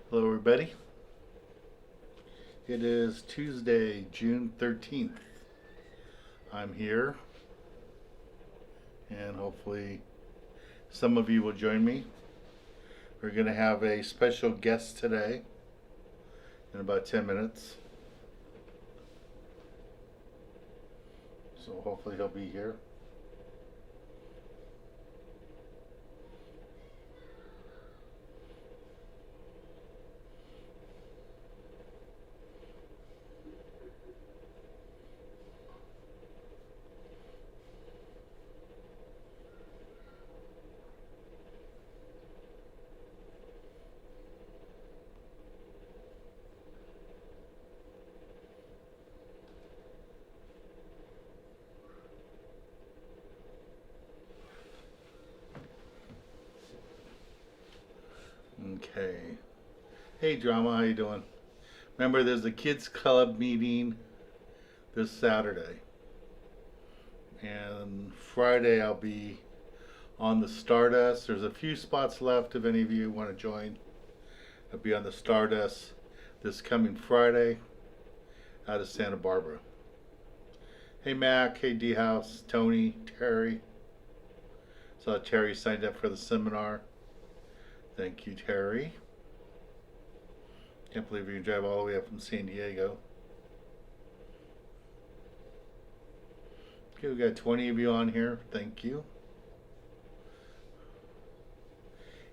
Hello, everybody. It is Tuesday, June 13th. I'm here, and hopefully, some of you will join me. We're going to have a special guest today in about 10 minutes. So, hopefully, he'll be here. Okay. Hey, Drama, how you doing? Remember, there's a kids club meeting this Saturday, and Friday I'll be on the Stardust. There's a few spots left if any of you want to join. I'll be on the Stardust this coming Friday out of Santa Barbara. Hey Mac, hey D House, Tony, Terry. Saw Terry signed up for the seminar. Thank you, Terry. Can't believe you can drive all the way up from San Diego. Okay, we got 20 of you on here. Thank you.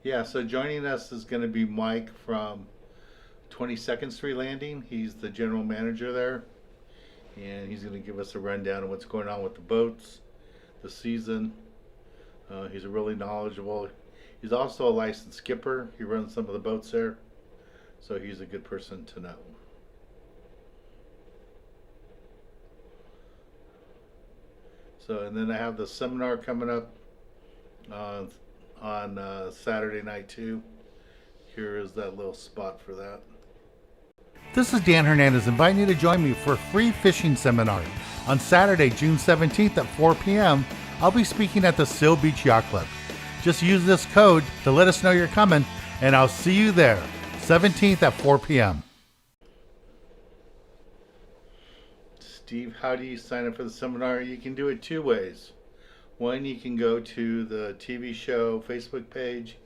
Yeah, so joining us is going to be Mike from 22nd Street Landing. He's the general manager there, and he's going to give us a rundown of what's going on with the boats, the season. He's a really knowledgeable. He's also a licensed skipper. He runs some of the boats there, so he's a good person to know. So, and then I have the seminar coming up on Saturday night too. Here is that little spot for that. This is Dan Hernandez inviting you to join me for a free fishing seminar on Saturday, June 17th at 4 p.m. I'll be speaking at the Seal Beach Yacht Club. Just use this code to let us know you're coming, and I'll see you there, 17th at 4 p.m. Steve, how do you sign up for the seminar? You can do it two ways. One, you can go to the TV show Facebook page,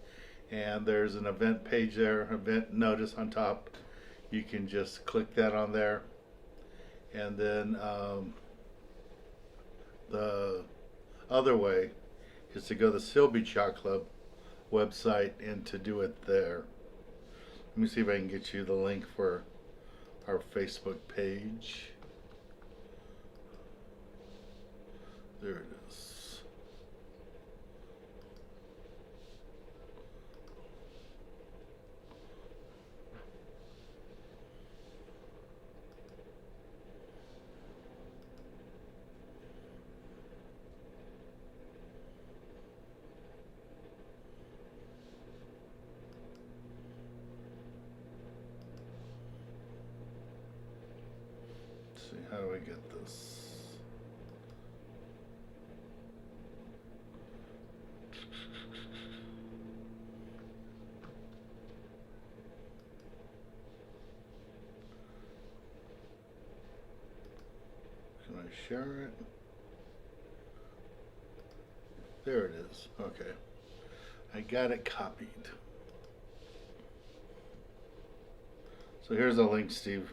and there's an event page there, event notice on top. You can just click that on there. And then the other way is to go to the Seal Beach Yacht Club website and to do it there. Let me see if I can get you the link for our Facebook page. There it is. Let's see, how do I get this? Can I share it? There it is. Okay. I got it copied. So here's a link, Steve.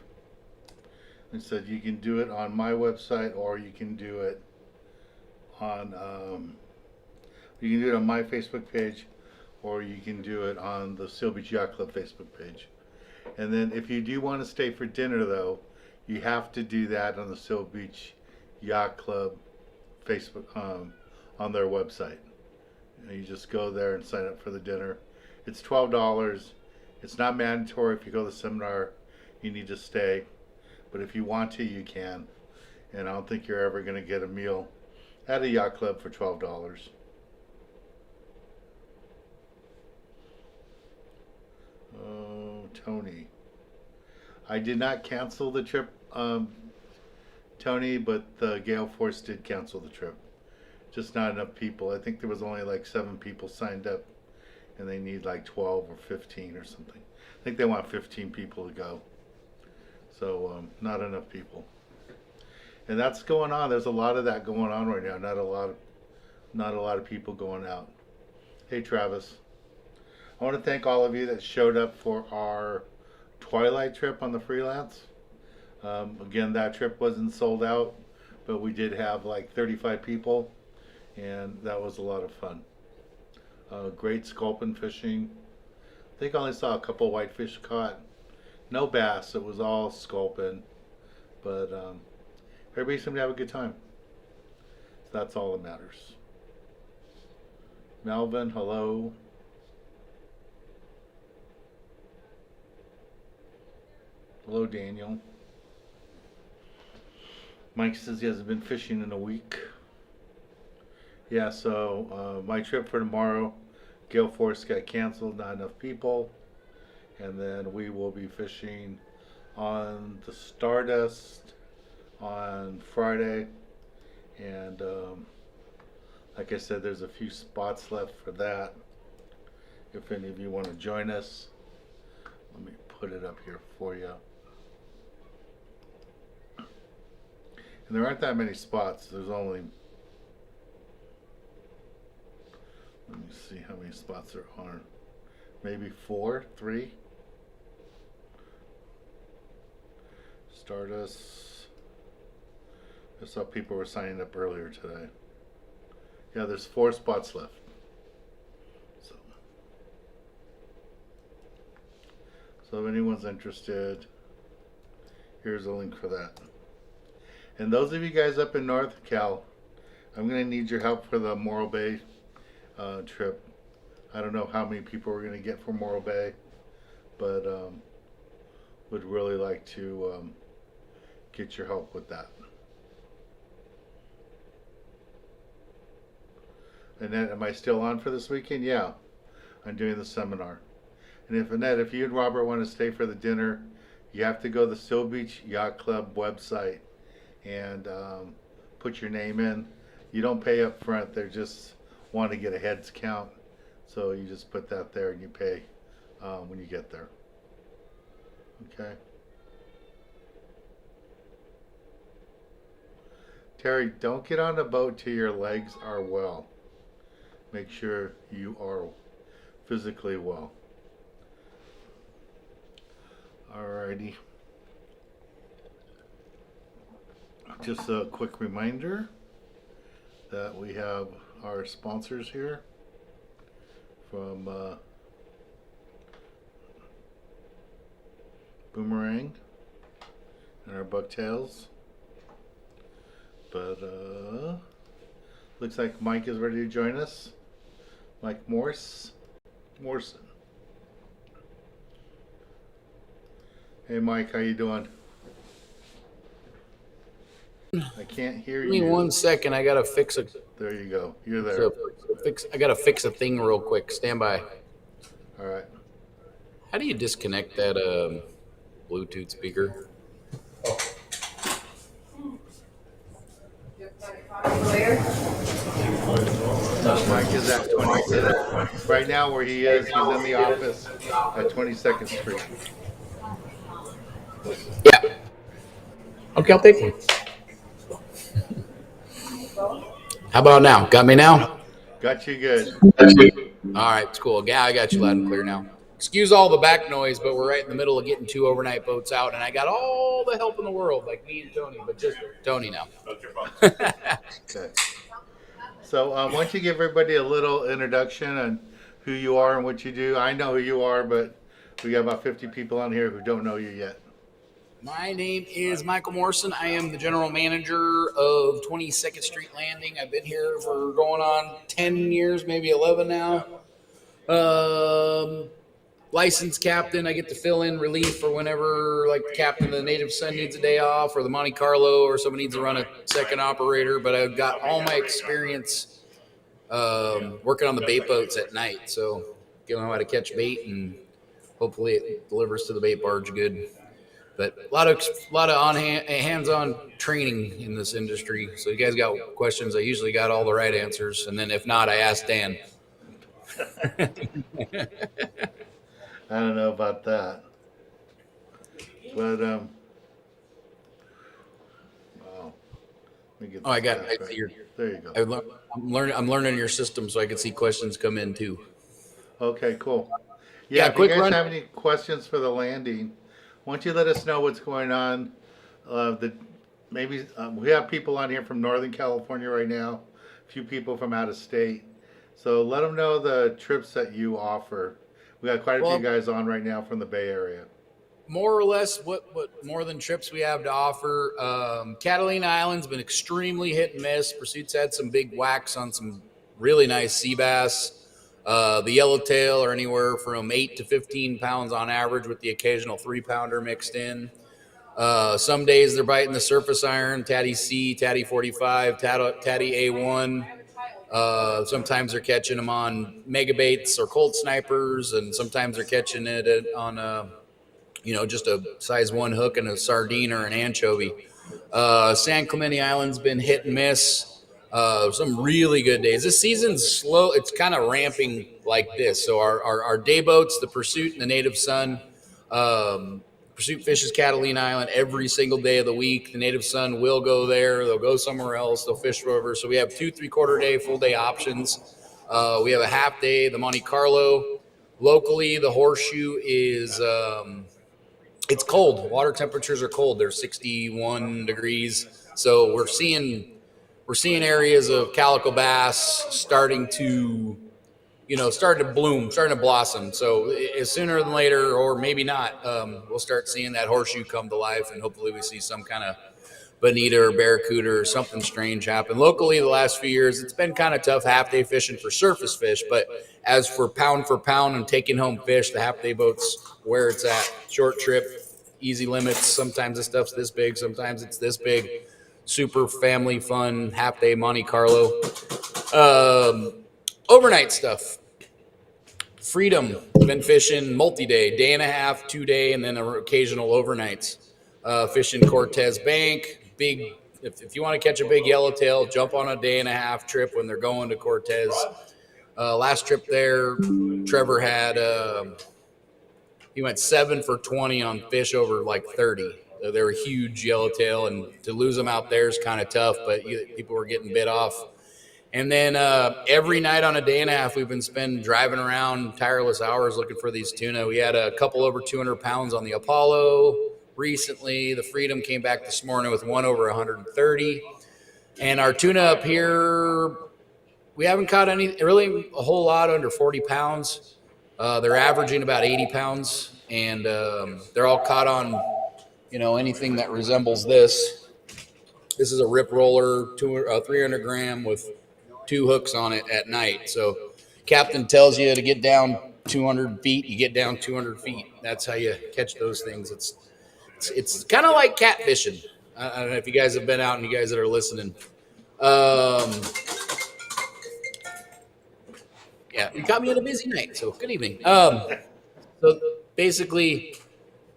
It said you can do it on my website, or you can do it on my Facebook page, or you can do it on the Seal Beach Yacht Club Facebook page. And then if you do want to stay for dinner, though, you have to do that on the Seal Beach Yacht Club Facebook on their website. You just go there and sign up for the dinner. It's $12. It's not mandatory. If you go to the seminar, you need to stay. But if you want to, you can. And I don't think you're ever going to get a meal at a yacht club for $12. Oh, Tony. I did not cancel the trip, Tony, but the Gale Force did cancel the trip. Just not enough people. I think there was only like 7 people signed up, and they need like 12 or 15 or something. I think they want 15 people to go. So not enough people. And that's going on. There's a lot of that going on right now. Not a lot of people going out. Hey Travis, I want to thank all of you that showed up for our Twilight trip on the freelance. Again, that trip wasn't sold out, but we did have like 35 people, and that was a lot of fun. Great sculpin fishing. I think I only saw a couple whitefish caught. No bass. It was all sculpin, but everybody seemed to have a good time. So that's all that matters. Melvin, hello. Hello, Daniel. Mike says he hasn't been fishing in a week. Yeah, so my trip for tomorrow, Gale Force got canceled, not enough people. And then we will be fishing on the Stardust on Friday. And like I said, there's a few spots left for that. If any of you want to join us, let me put it up here for you. And there aren't that many spots. There's only, let me see how many spots there are. Maybe 4, 3. Stardust. I saw people were signing up earlier today. Yeah, there's 4 spots left. So if anyone's interested, here's a link for that. And those of you guys up in North Cal, I'm going to need your help for the Morro Bay trip. I don't know how many people we're going to get for Morro Bay, but would really like to get your help with that. Annette, am I still on for this weekend? Yeah, I'm doing the seminar. And if Annette, if you and Robert want to stay for the dinner, you have to go to the Seal Beach Yacht Club website and put your name in. You don't pay up front. They just want to get a heads count. So you just put that there and you pay when you get there. Okay. Terry, don't get on a boat till your legs are well. Make sure you are physically well. Alrighty. Just a quick reminder that we have our sponsors here from Boomerang and our bucktails. But looks like Mike is ready to join us. Mike Morrison. Hey Mike, how you doing? I can't hear you. Give me 1 second. I gotta fix it. There you go. You're there. I gotta fix a thing real quick. Stand by. All right. How do you disconnect that Bluetooth speaker? Mike is at 22nd. Right now where he is, he's in the office at 22nd Street. Yeah. Okay, I'll take one. How about now? Got me now? Got you good. All right, it's cool. Yeah, I got you loud and clear now. Excuse all the back noise, but we're right in the middle of getting 2 overnight boats out, and I got all the help in the world, like me and Tony, but just Tony now. Okay. So why don't you give everybody a little introduction on who you are and what you do. I know who you are, but we got about 50 people on here who don't know you yet. My name is Michael Morrison. I am the general manager of 22nd Street Landing. I've been here for going on 10 years, maybe 11 now. Licensed captain. I get to fill in relief for whenever, like, the captain of the Native Son needs a day off, or the Monte Carlo, or somebody needs to run a second operator. But I've got all my experience working on the bait boats at night. So you know how to catch bait, and hopefully it delivers to the bait barge good. But a lot of hands-on training in this industry. So you guys got questions, I usually got all the right answers. And then if not, I ask Dan. I don't know about that, but wow. Let me get Oh, this I back see right. your. There you go. I'm learning your system so I can see questions come in too. Okay, cool. Yeah, Yeah, if you quick guys run. have any questions for the landing, why don't you let us know what's going on? The maybe we have people on here from Northern California right now, a few people from out of state. So let them know the trips that you offer. We got quite a few Well, guys on right now from the Bay Area. more or less, what more than trips we have to offer. Catalina Island's been extremely hit and miss. Pursuit's had some big whacks on some really nice sea bass. The yellowtail are anywhere from 8 to 15 pounds on average, with the occasional 3 pounder mixed in. Some days they're biting the surface iron, Tatty C, Tatty 45, Tatty A1. Sometimes they're catching them on mega baits or cold snipers, and sometimes they're catching it on just a size 1 hook and a sardine or an anchovy. San Clemente Island's been hit and miss. Some really good days. This season's slow. It's kind of ramping like this. So our day boats, the Pursuit and the Native Sun. Pursuit fishes Catalina Island every single day of the week. The Native Sun will go there. They'll go somewhere else. They'll fish over. So we have 2 3/4 day, full day options. We have a half day, the Monte Carlo. Locally, the Horseshoe is it's cold. Water temperatures are cold. They're 61 degrees. So we're seeing areas of calico bass starting to starting to bloom, starting to blossom. So as sooner than later, or maybe not, we'll start seeing that horseshoe come to life, and hopefully we see some kind of bonita or barracuda or something strange happen. Locally, the last few years, it's been kind of tough half day fishing for surface fish, but as for pound and taking home fish, the half day boats where it's at. Short trip, easy limits. Sometimes the stuff's this big, sometimes it's this big. Super family fun half day Monte Carlo. Overnight stuff. Freedom, been fishing multi-day, day and a half, 2 day, and then occasional overnights. Fishing Cortez Bank, big. If you want to catch a big yellowtail, jump on a day and a half trip when they're going to Cortez. Last trip there, Trevor had he went 7 for 20 on fish over like 30. They were huge yellowtail, and to lose them out there is kind of tough. But people were getting bit off. And then every night on a day and a half, we've been spending driving around tireless hours looking for these tuna. We had a couple over 200 pounds on the Apollo recently. The Freedom came back this morning with one over 130. And our tuna up here, we haven't caught any really a whole lot under 40 pounds. They're averaging about 80 pounds, and they're all caught on anything that resembles this. This is a rip roller, 300 gram with 2 hooks on it at night. So captain tells you to get down 200 feet, you get down 200 feet. That's how you catch those things. It's kind of like catfishing. I don't know if you guys have been out, and you guys that are listening. Um, yeah, you got me on a busy night, so good evening. So basically,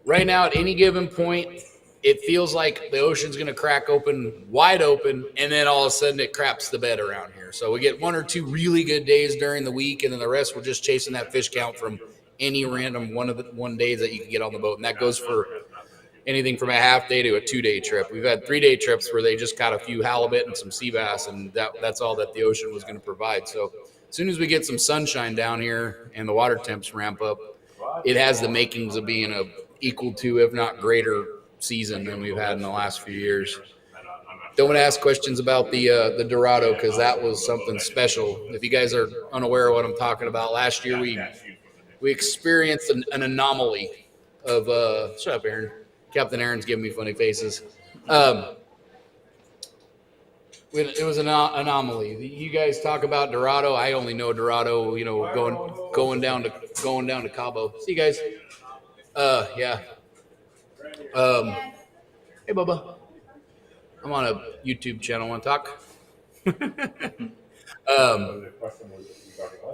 right now at any given point, it feels like the ocean's going to crack open, wide open, and then all of a sudden it craps the bed around here. So we get 1 or 2 really good days during the week, and then the rest we're just chasing that fish count from any random one days that you can get on the boat, and that goes for anything from a half day to a 2 day trip. We've had 3 day trips where they just caught a few halibut and some sea bass, and that's all that the ocean was going to provide. So as soon as we get some sunshine down here and the water temps ramp up, it has the makings of being a equal to, if not greater, season than we've had in the last few years. Don't ask questions about the Dorado, because that was something special. If you guys are unaware of what I'm talking about, last year we experienced an anomaly of shut up, Aaron. Captain Aaron's giving me funny faces. It was an anomaly. You guys talk about Dorado. I only know Dorado. Going down to Cabo. See you guys. Yeah. Hey, Bubba. I'm on a YouTube channel. Want to talk?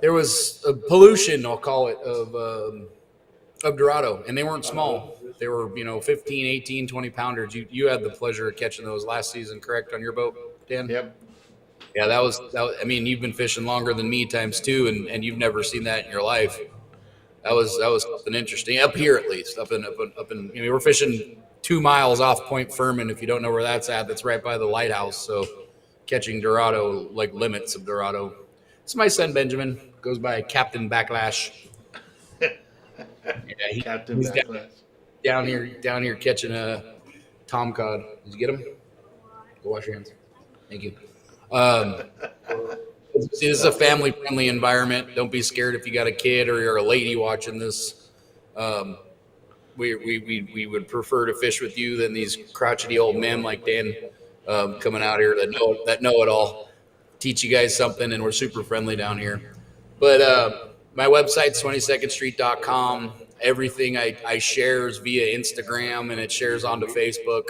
There was a pollution, I'll call it, of Dorado, and they weren't small. They were 15, 18, 20 pounders. You had the pleasure of catching those last season, correct, on your boat, Dan? Yep. Yeah, that was, I mean, you've been fishing longer than me times two, and you've never seen that in your life. That was something interesting up here, at least up in. I mean, we're fishing 2 miles off Point Furman. If you don't know where that's at, that's right by the lighthouse. So catching Dorado, like limits of Dorado. It's my son Benjamin, goes by Captain Backlash. Yeah, Captain he's Backlash. down here catching a tom cod. Did you get him? Go wash your hands. Thank you. Um, See, this is a family-friendly environment. Don't be scared if you got a kid or you're a lady watching this. Um, we would prefer to fish with you than these crotchety old men like Dan coming out here that know it all. Teach you guys something, and we're super friendly down here. But my website's 22ndstreet.com. Everything I shares via Instagram, and it shares onto Facebook.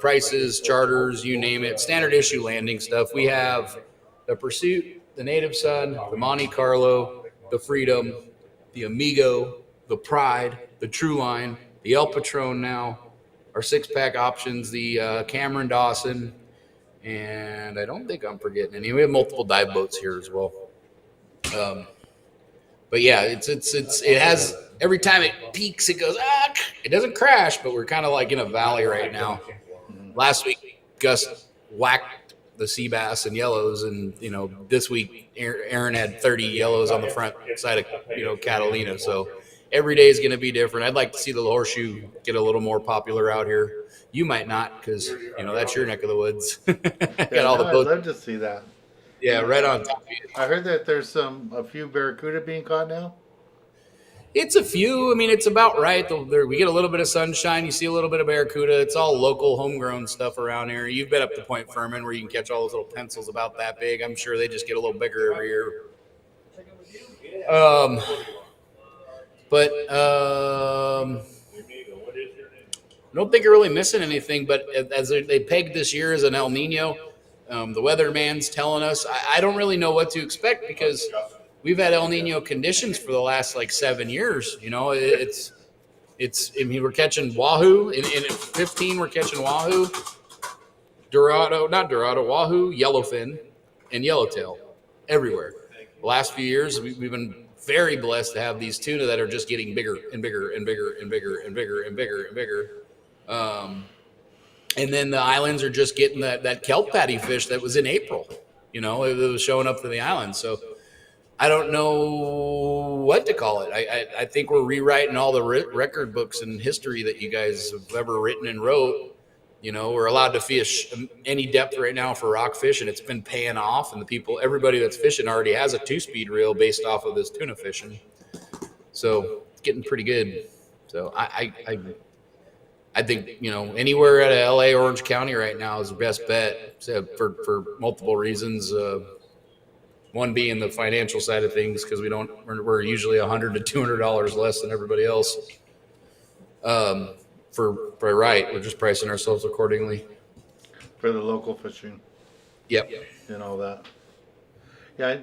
Prices, charters, you name it, standard issue landing stuff. We have the Pursuit, the Native Son, the Monte Carlo, the Freedom, the Amigo, the Pride, the True Line, the El Patron now, our 6-pack options, the Cameron Dawson, and I don't think I'm forgetting any. We have multiple dive boats here as well. But yeah, it has, every time it peaks, it goes, it doesn't crash, but we're kind of like in a valley right now. Last week, Gus whacked the sea bass and yellows, and this week Aaron had 30 yellows on the front side of Catalina. So every day is going to be different. I'd like to see the horseshoe get a little more popular out here. You might not, because that's your neck of the woods. Got all the I'd boats. love to see that. Yeah, right on top of you. I heard that there's a few barracuda being caught now. It's a few. I mean, it's about right. We get a little bit of sunshine. You see a little bit of barracuda. It's all local, homegrown stuff around here. You've been up to Point Furman where you can catch all those little pencils about that big. I'm sure they just get a little bigger every year. But I don't think you're really missing anything. But as they pegged this year as an El Nino, the weatherman's telling us. I don't really know what to expect because we've had El Nino conditions for the last like 7 years. I mean, we're catching wahoo in 15. We're catching wahoo, wahoo, yellowfin, and yellowtail everywhere. The last few years, we've been very blessed to have these tuna that are just getting bigger and bigger and bigger and bigger and bigger and bigger and bigger. And then the islands are just getting that kelp patty fish that was in April. It was showing up to the islands. So I don't know what to call it. I think we're rewriting all the record books and history that you guys have ever written and wrote. We're allowed to fish any depth right now for rockfish, and it's been paying off. And everybody that's fishing already has a 2-speed reel based off of this tuna fishing. So it's getting pretty good. So I think anywhere out of LA, Orange County right now is the best bet for multiple reasons. One being the financial side of things, because we're usually $100 to $200 less than everybody else. We're just pricing ourselves accordingly For the local fishing. Yep. And all that. Yeah,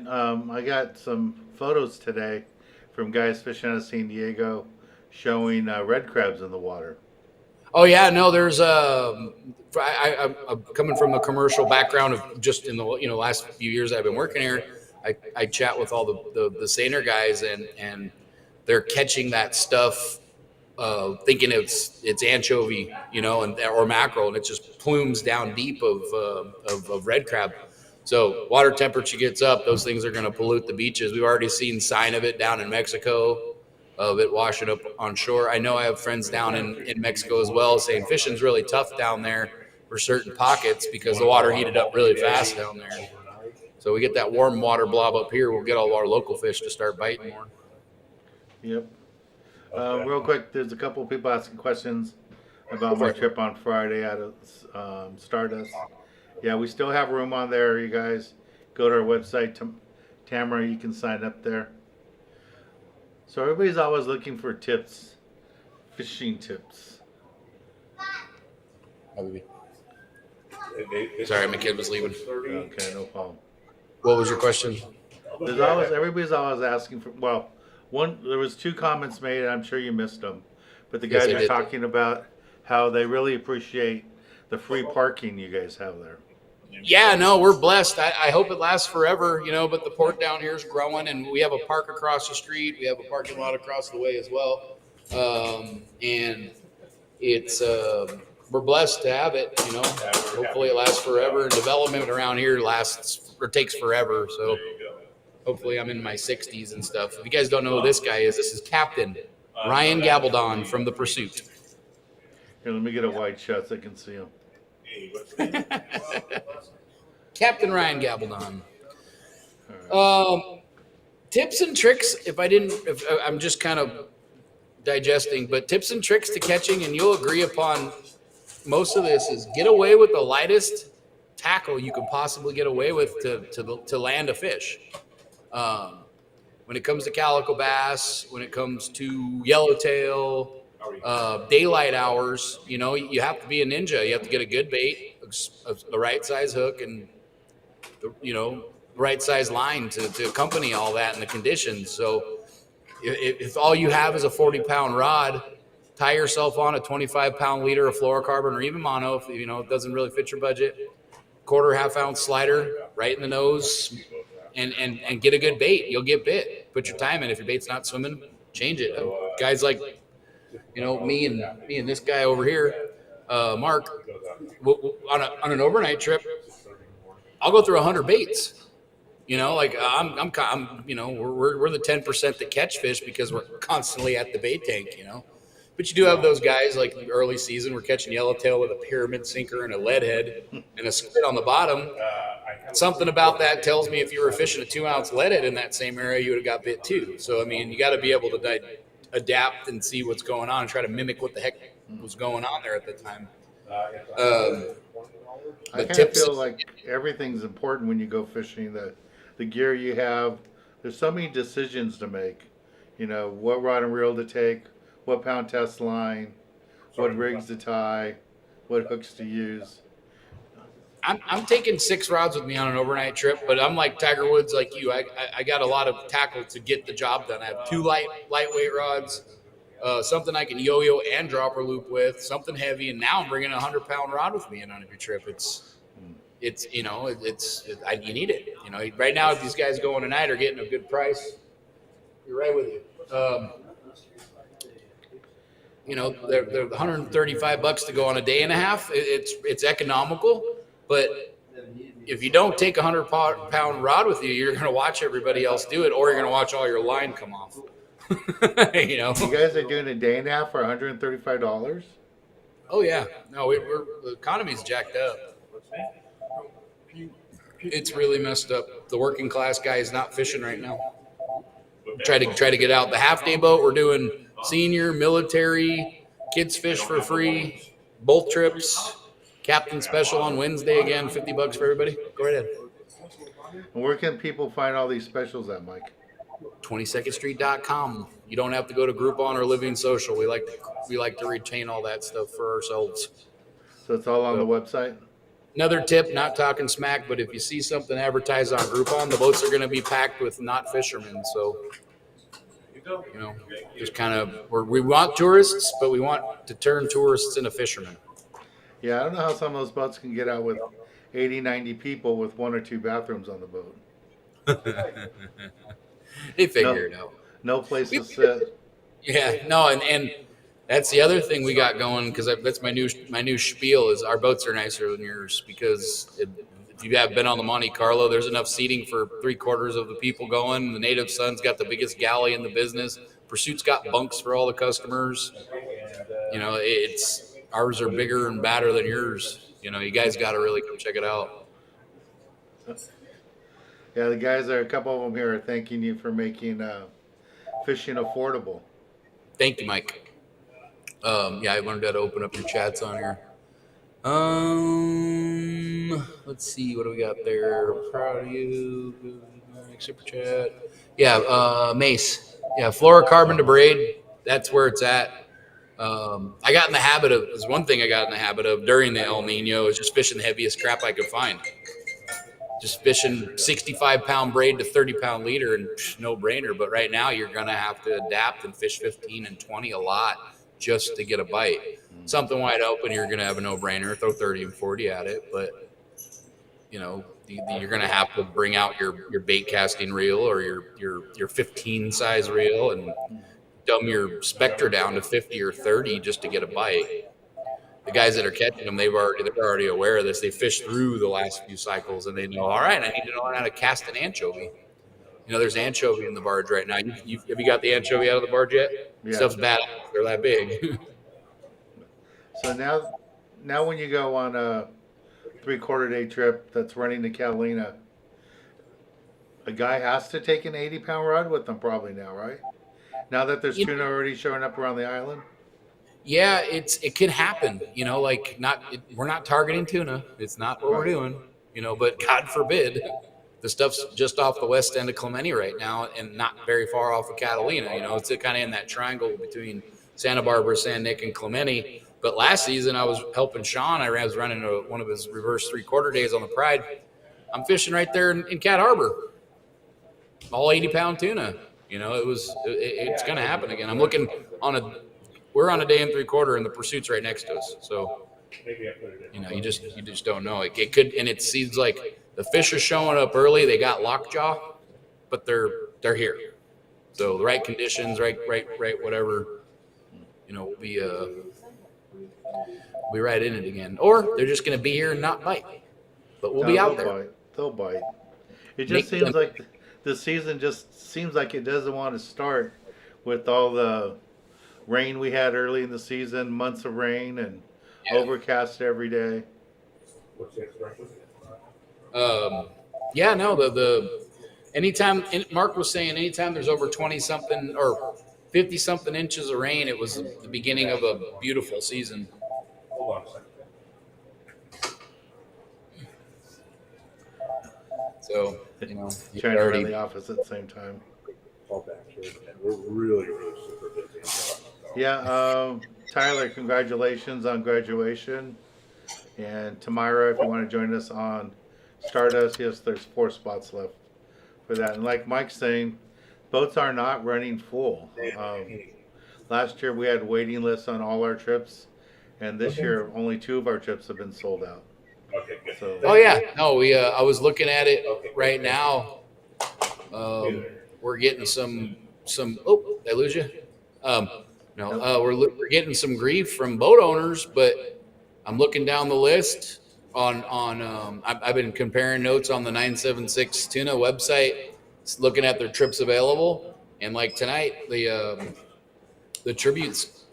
I got some photos today from guys fishing out of San Diego showing red crabs in the water. Oh yeah, no. There's I'm coming from a commercial background of just in the last few years I've been working here. I chat with all the seiner guys and they're catching that stuff, thinking it's anchovy, or mackerel, and it just plumes down deep of red crab. So water temperature gets up, those things are going to pollute the beaches. We've already seen sign of it down in Mexico, of it washing up on shore. I know I have friends down in Mexico as well saying fishing's really tough down there for certain pockets because the water heated up really fast down there. So we get that warm water blob up here, we'll get all our local fish to start biting more. Yep. Real quick, there's a couple of people asking questions about my trip on Friday out of Stardust. Yeah, we still have room on there, you guys. Go to our website, Tamara, you can sign up there. So everybody's always looking for tips, fishing tips. Sorry, my kid was leaving. Okay, no problem. What was your question? Everybody's always asking for, there was 2 comments made, and I'm sure you missed them. But the guys Yes, I are did. talking about how they really appreciate the free parking you guys have there. Yeah, no, we're blessed. I hope it lasts forever, but the port down here is growing, and we have a park across the street. We have a parking lot across the way as well. And it's, we're blessed to have it, hopefully it lasts forever. And development around here lasts or takes forever. So hopefully I'm in my 60s and stuff. If you guys don't know who this guy is, this is Captain Ryan Gabaldon from The Pursuit. Here, let me get a wide shot so I can see him. Captain Ryan Gabaldon. All Tips and tricks. If I'm just kind of digesting, but tips and tricks to catching, and you'll agree upon most of this is get away with the lightest tackle you can possibly get away with to land a fish. When it comes to calico bass, when it comes to yellowtail, daylight hours, you have to be a ninja. You have to get a good bait, the right size hook, and the right size line to accompany all that and the conditions. So if all you have is a 40-pound rod, tie yourself on a 25-pound leader of fluorocarbon or even mono if it doesn't really fit your budget. Quarter half-ounce slider right in the nose, and get a good bait. You'll get bit. Put your time in. If your bait's not swimming, change it. Guys like me and this guy over here, Mark, on an overnight trip, I'll go through 100 baits. We're the 10% that catch fish because we're constantly at the bait tank. But you do have those guys like the early season. We're catching yellowtail with a pyramid sinker and a lead head and a squid on the bottom. Something about that tells me if you were fishing a 2-ounce lead head in that same area, you would have got bit too. So you got to be able to adapt and see what's going on and try to mimic what the heck was going on there at the time. I kind of feel like everything's important when you go fishing. The gear you have, there's so many decisions to make. What rod and reel to take, what pound test line, what rigs to tie, what hooks to use. I'm taking 6 rods with me on an overnight trip, but I'm like Tiger Woods, like you. I got a lot of tackle to get the job done. I have 2 lightweight rods, something I can yo-yo and dropper loop with, something heavy, and now I'm bringing a 100-pound rod with me on every trip. You need it. Right now these guys going tonight are getting a good price. You're right with you. They're $135 to go on a day and a half. It's economical, but if you don't take a 100-pound rod with you, you're going to watch everybody else do it, or you're going to watch all your line come off. You guys are doing a day and a half for $135? Oh yeah, no, the economy's jacked up. It's really messed up. The working class guy is not fishing right now. Try to get out. The half-day boat, we're doing senior, military, kids fish for free, both trips. Captain special on Wednesday again, $50 for everybody. Go right ahead. And where can people find all these specials at, Mike? 22ndstreet.com. You don't have to go to Groupon or Living Social. We like to retain all that stuff for ourselves. So it's all on the website? Another tip, not talking smack, but if you see something advertised on Groupon, the boats are going to be packed with not fishermen. So, just kind of, we want tourists, but we want to turn tourists into fishermen. Yeah, I don't know how some of those boats can get out with 80, 90 people with 1 or 2 bathrooms on the boat. They figure it out. No place to sit. Yeah, no, and that's the other thing we got going, because that's my new spiel is our boats are nicer than yours, because if you have been on the Monte Carlo, there's enough seating for 3/4 of the people going. The Native Sun's got the biggest galley in the business. Pursuit's got bunks for all the customers. Ours are bigger and badder than yours. You guys got to really come check it out. Yeah, the guys a couple of them here are thanking you for making fishing affordable. Thank you, Mike. I learned how to open up your chats on here. Let's see, what do we got there? Proud of you. Super chat. Yeah, Mace. Yeah, fluorocarbon to braid. That's where it's at. I got in the habit of, there's one thing I got in the habit of during the El Nino is just fishing the heaviest crap I could find. Just fishing 65-pound braid to 30-pound leader and no brainer. But right now you're going to have to adapt and fish 15 and 20 a lot just to get a bite. Something wide open, you're going to have a no brainer. Throw 30 and 40 at it. But you're going to have to bring out your bait casting reel or your 15 size reel and dumb your spectra down to 50 or 30 just to get a bite. The guys that are catching them, they're already aware of this. They fished through the last few cycles and they know, all right, I need to know how to cast an anchovy. There's anchovy in the barge right now. Have you got the anchovy out of the barge yet? Yeah. Stuff's bad. They're that big. So now when you go on a 3/4 day trip that's running to Catalina, a guy has to take an 80-pound rod with them probably now, right? Now that there's tuna already showing up around the island. Yeah, it can happen. We're not targeting tuna. It's not what we're doing. But God forbid, the stuff's just off the west end of Clemente right now, and not very far off of Catalina. It's kind of in that triangle between Santa Barbara, San Nick, and Clemente. But last season, I was helping Sean. I was running one of his reverse 3/4 days on the Pride. I'm fishing right there in Cat Harbor, all 80-pound tuna. It's going to happen again. I'm looking we're on a day and 3/4, and the pursuit's right next to us. So, you just don't know. It could, and it seems like the fish are showing up early. They got lockjaw, but they're here. So the right conditions, right, whatever, we'll be right in it again. Or they're just going to be here and not bite. But we'll be out there. They'll bite. It just seems like the season just seems like it doesn't want to start with all the rain we had early in the season, months of rain and overcast every day. Yeah, no, the anytime Mark was saying anytime there's over 20 something or 50 something inches of rain, it was the beginning of a beautiful season. Hold on a second. So, trying to run the office at the same time. All back here, and we're really super busy. Yeah, Tyler, congratulations on graduation. And Tamara, if you want to join us on Stardust, yes, there's 4 spots left for that. And like Mike's saying, boats are not running full. Last year we had waiting lists on all our trips, and this year only 2 of our trips have been sold out. Okay, good. So, oh yeah, no, I was looking at it right now. We're getting some. Oh, did I lose you? No, we're getting some grief from boat owners, but I'm looking down the list on I've been comparing notes on the 976 Tuna website, looking at their trips available, and like tonight the tribute's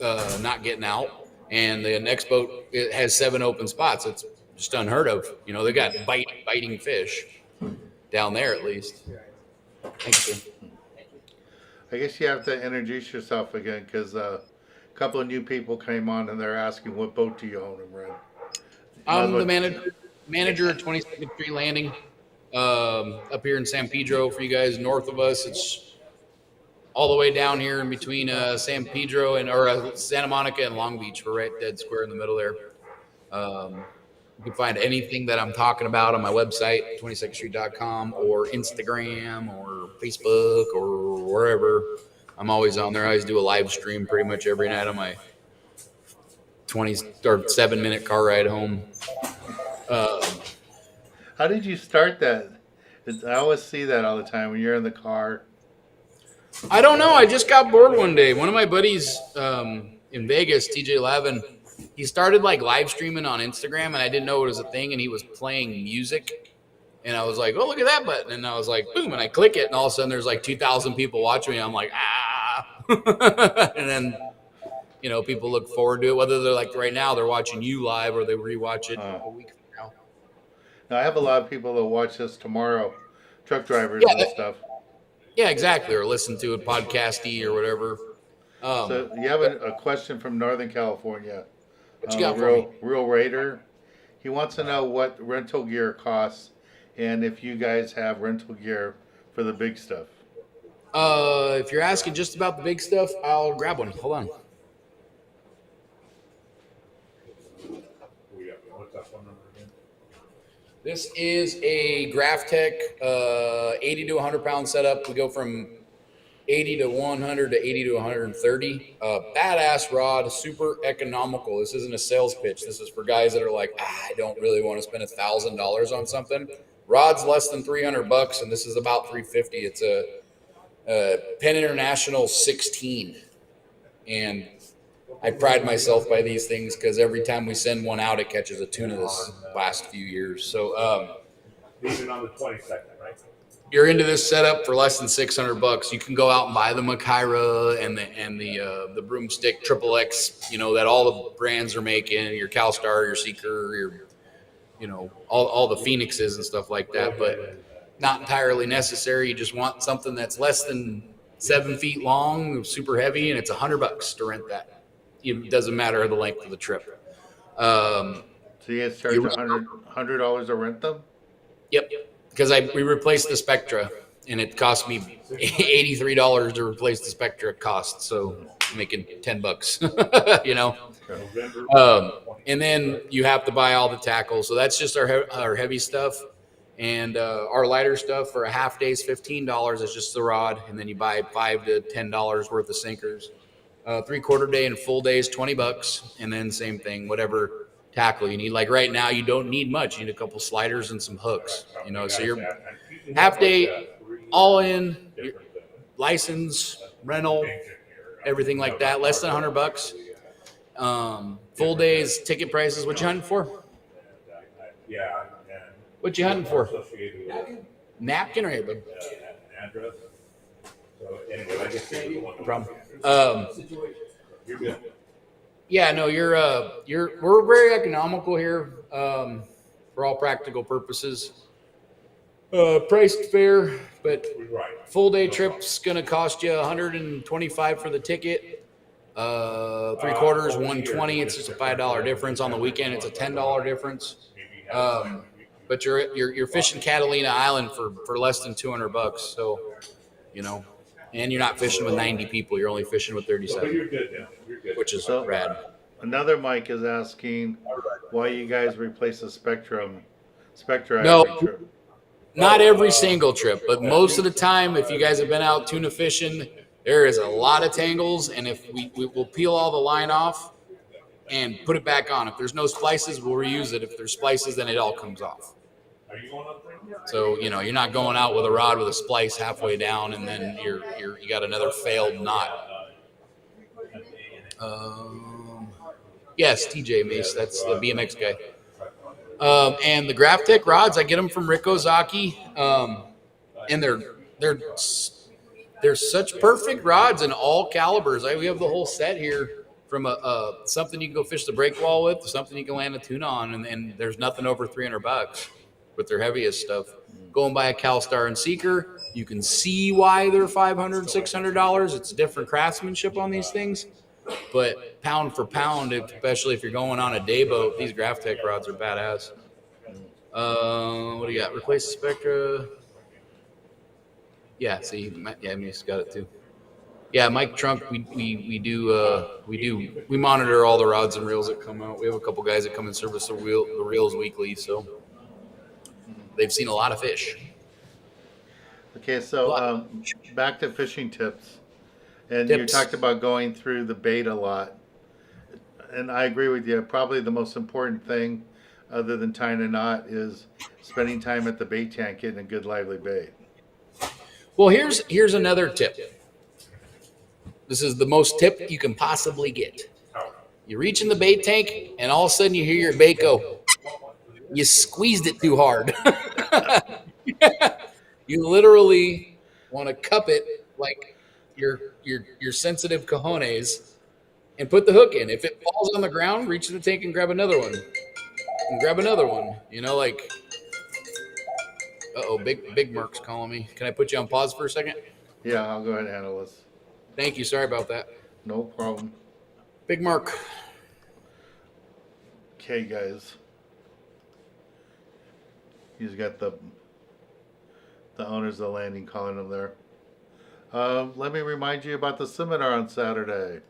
not getting out, and the next boat it has 7 open spots. It's just unheard of. They got biting fish down there at least. Thank you. I guess you have to introduce yourself again because a couple of new people came on and they're asking what boat do you own and run. I'm the manager at 22nd Street Landing up here in San Pedro for you guys north of us. It's all the way down here in between San Pedro or Santa Monica and Long Beach. We're right dead square in the middle there. You can find anything that I'm talking about on my website, 22ndstreet.com, or Instagram or Facebook or wherever. I'm always on there. I always do a live stream pretty much every night on my 7-minute car ride home. How did you start that? I always see that all the time when you're in the car. I don't know. I just got bored one day. One of my buddies in Vegas, TJ Lavin, he started like live streaming on Instagram, and I didn't know it was a thing, and he was playing music. And I was like, oh, look at that button. And I was like, boom, and I click it, and all of a sudden there's like 2,000 people watching me. I'm like, and then, people look forward to it, whether they're like right now they're watching you live or they rewatch it a week from now. Now, I have a lot of people that watch this tomorrow, truck drivers and stuff. Yeah, exactly, or listen to it podcasty or whatever. So you have a question from Northern California. What you got for me? Real Raider. He wants to know what rental gear costs and if you guys have rental gear for the big stuff. If you're asking just about the big stuff, I'll grab one. Hold on. What's that phone number again? This is a Graphtec 80 to 100 pound setup. We go from 80 to 100 to 80 to 130. Badass rod, super economical. This isn't a sales pitch. This is for guys that are like, I don't really want to spend $1,000 on something. Rod's less than $300, and this is about $350. It's a Penn International 16, and I pride myself by these things because every time we send one out, it catches a tuna this last few years. So Even on the 22nd, right? you're into this setup for less than $600. You can go out and buy the Makyra and the broomstick triple X, that all the brands are making, your CalStar, your Seeker, your all the Phoenixes and stuff like that, but not entirely necessary. You just want something that's less than 7 feet long, super heavy, and it's $100 to rent that. It doesn't matter the length of the trip. So you guys charge $100 to rent them? Yep, because we replaced the Spectra, and it cost me $83 to replace the Spectra cost, so I'm making $10, and then you have to buy all the tackle. So that's just our heavy stuff, and our lighter stuff for a half day's $15 is just the rod, and then you buy $5 to $10 worth of sinkers. 3/4 day and full day is $20, and then same thing, whatever tackle you need. Like right now, you don't need much. You need a couple sliders and some hooks. So you're half day, all in, license, rental, everything like that. Less than $100. Full days, ticket prices. What you hunting for? Yeah. What you hunting for? Napkin or anything? Address. So anyway, I guess no problem. You're good. Yeah, no, we're very economical here, for all practical purposes. Priced fair, but full day trip's gonna cost you $125 for the ticket. 3/4, $120. It's just a $5 difference. On the weekend, it's a $10 difference. But you're fishing Catalina Island for less than $200. So, and you're not fishing with 90 people. You're only fishing with 37, You're good now. You're good. which is So, rad. Another Mike is asking why you guys replace the Spectra No. every trip. Not every single trip, but most of the time, if you guys have been out tuna fishing, there is a lot of tangles, and if we will peel all the line off and put it back on. If there's no splices, we'll reuse it. If there's splices, then it all comes off. Are you going up there? So you're not going out with a rod with a splice halfway down, and then you got another failed knot. Yes, TJ Mace, that's the BMX guy. And the Graphtec rods, I get them from Rick Ozaki, and they're such perfect rods in all calibers. We have the whole set here, from something you can go fish the breakwall with to something you can land a tuna on, and there's nothing over $300 with their heaviest stuff. Go and buy a CalStar and Seeker. You can see why they're $500, $600. It's different craftsmanship on these things. But pound for pound, especially if you're going on a day boat, these Graphtec rods are badass. What do you got? Replace the Spectra. Yeah, see, Mace got it too. Yeah, Mike Trunk, we monitor all the rods and reels that come out. We have a couple guys that come and service the reels weekly, so they've seen a lot of fish. Okay, so back to fishing tips. And you talked about going through the bait a lot. And I agree with you. Probably the most important thing, other than tying a knot, is spending time at the bait tank getting a good lively bait. Well, here's another tip. This is the most tip you can possibly get. You reach in the bait tank, and all of a sudden you hear your bait go. You squeezed it too hard. You literally want to cup it like your sensitive cojones and put the hook in. If it falls on the ground, reach in the tank and grab another one. And grab another one. Big Mark's calling me. Can I put you on pause for a second? Yeah, I'll go ahead and handle this. Thank you. Sorry about that. No problem. Big Mark. Okay, guys. He's got the owners of the landing calling him there. Let me remind you about the seminar on Saturday.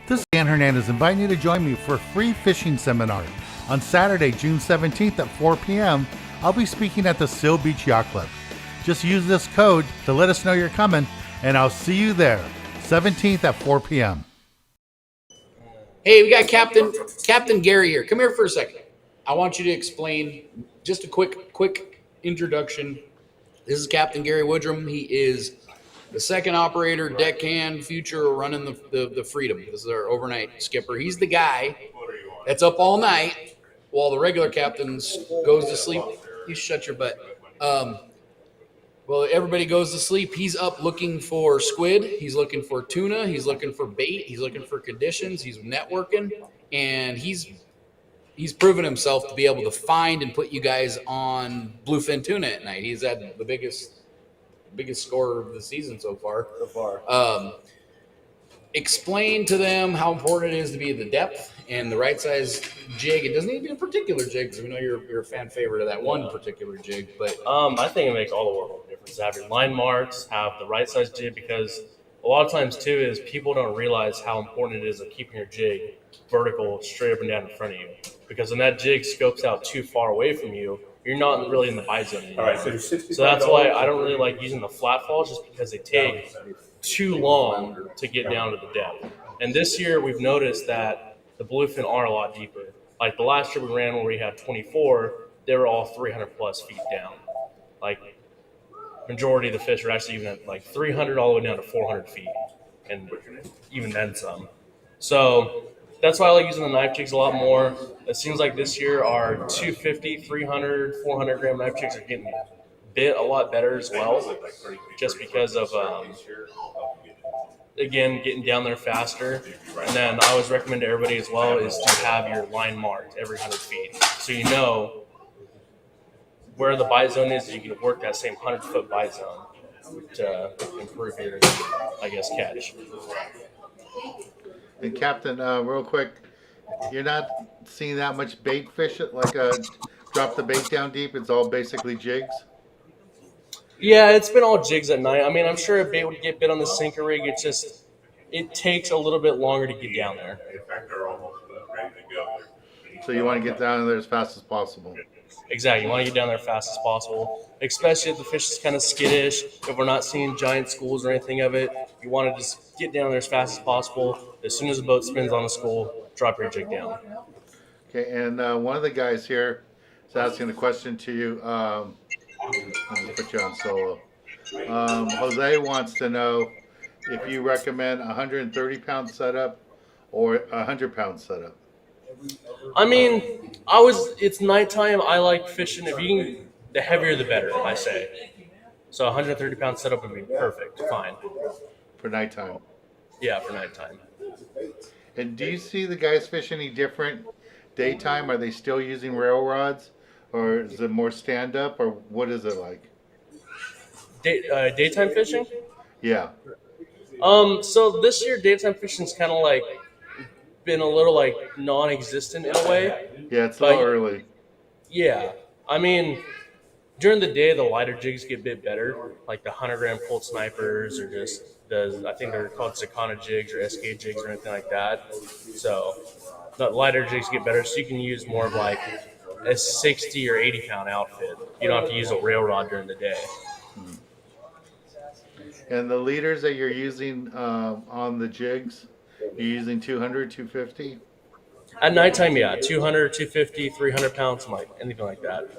This is Dan Hernandez inviting you to join me for a free fishing seminar. On Saturday, June 17th at 4 p.m., I'll be speaking at the Seal Beach Yacht Club. Just use this code to let us know you're coming, and I'll see you there, 17th at 4 p.m. Hey, we got Captain Gary here. Come here for a second. I want you to explain just a quick introduction. This is Captain Gary Woodrum. He is the second operator, deckhand, future running the Freedom. This is our overnight skipper. He's the guy that's up all night while the regular captains goes to sleep. You shut your butt. Well, everybody goes to sleep. He's up looking for squid. He's looking for tuna. He's looking for bait. He's looking for conditions. He's networking, and he's proven himself to be able to find and put you guys on bluefin tuna at night. He's had the biggest score of the season so far. Explain to them how important it is to be at the depth and the right size jig. It doesn't need to be a particular jig, because we know you're a fan favorite of that one particular jig. But I think it makes all the world of difference to have your line marks, have the right size jig, because a lot of times too is people don't realize how important it is of keeping your jig vertical, straight up and down in front of you. Because when that jig scopes out too far away from you, you're not really in the bite zone anymore. All right, so that's why I don't really like using the flat falls, just because they take too long to get down to the depth. And this year we've noticed that the bluefin are a lot deeper. Like the last year we ran where we had 24, they were all 300 plus feet down. Like majority of the fish are actually even at like 300 all the way down to 400 feet, and even then some. So that's why I like using the knife jigs a lot more. It seems like this year our 250, 300, 400 gram knife jigs are getting bit a lot better as well, just because of again getting down there faster. And then I always recommend to everybody as well is to have your line marked every 100 feet, so you know where the bite zone is. You can work that same 100-foot bite zone to improve your, I guess, catch. And Captain, real quick, you're not seeing that much bait fish, like drop the bait down deep. It's all basically jigs. Yeah, it's been all jigs at night. I mean, I'm sure a bait would get bit on the sinker rig. It's just, it takes a little bit longer to get down there. So you want to get down there as fast as possible. Exactly. You want to get down there as fast as possible, especially if the fish is kind of skittish. If we're not seeing giant schools or anything of it, you want to just get down there as fast as possible. As soon as the boat spins on the school, drop your jig down. Okay, and one of the guys here is asking a question to you. Let me put you on solo. Jose wants to know if you recommend a 130-pound setup or a 100-pound setup. I mean, it's nighttime. I like fishing. If you can, the heavier the better, I say. So 130-pound setup would be perfect. Fine. For nighttime. Yeah, for nighttime. And do you see the guys fish any different daytime? Are they still using rail rods, or is it more stand-up, or what is it like? Daytime fishing? Yeah. So this year daytime fishing's kind of like been a little like non-existent in a way. Yeah, it's a little early. Yeah, I mean, during the day the lighter jigs get a bit better, like the 100-gram pulled snipers, or just I think they're called Sakana jigs or SK jigs or anything like that. So the lighter jigs get better, so you can use more of like a 60 or 80-pound outfit. You don't have to use a rail rod during the day. And the leaders that you're using on the jigs, you're using 200, 250? At nighttime, yeah, 200, 250, 300 pounds, anything like that.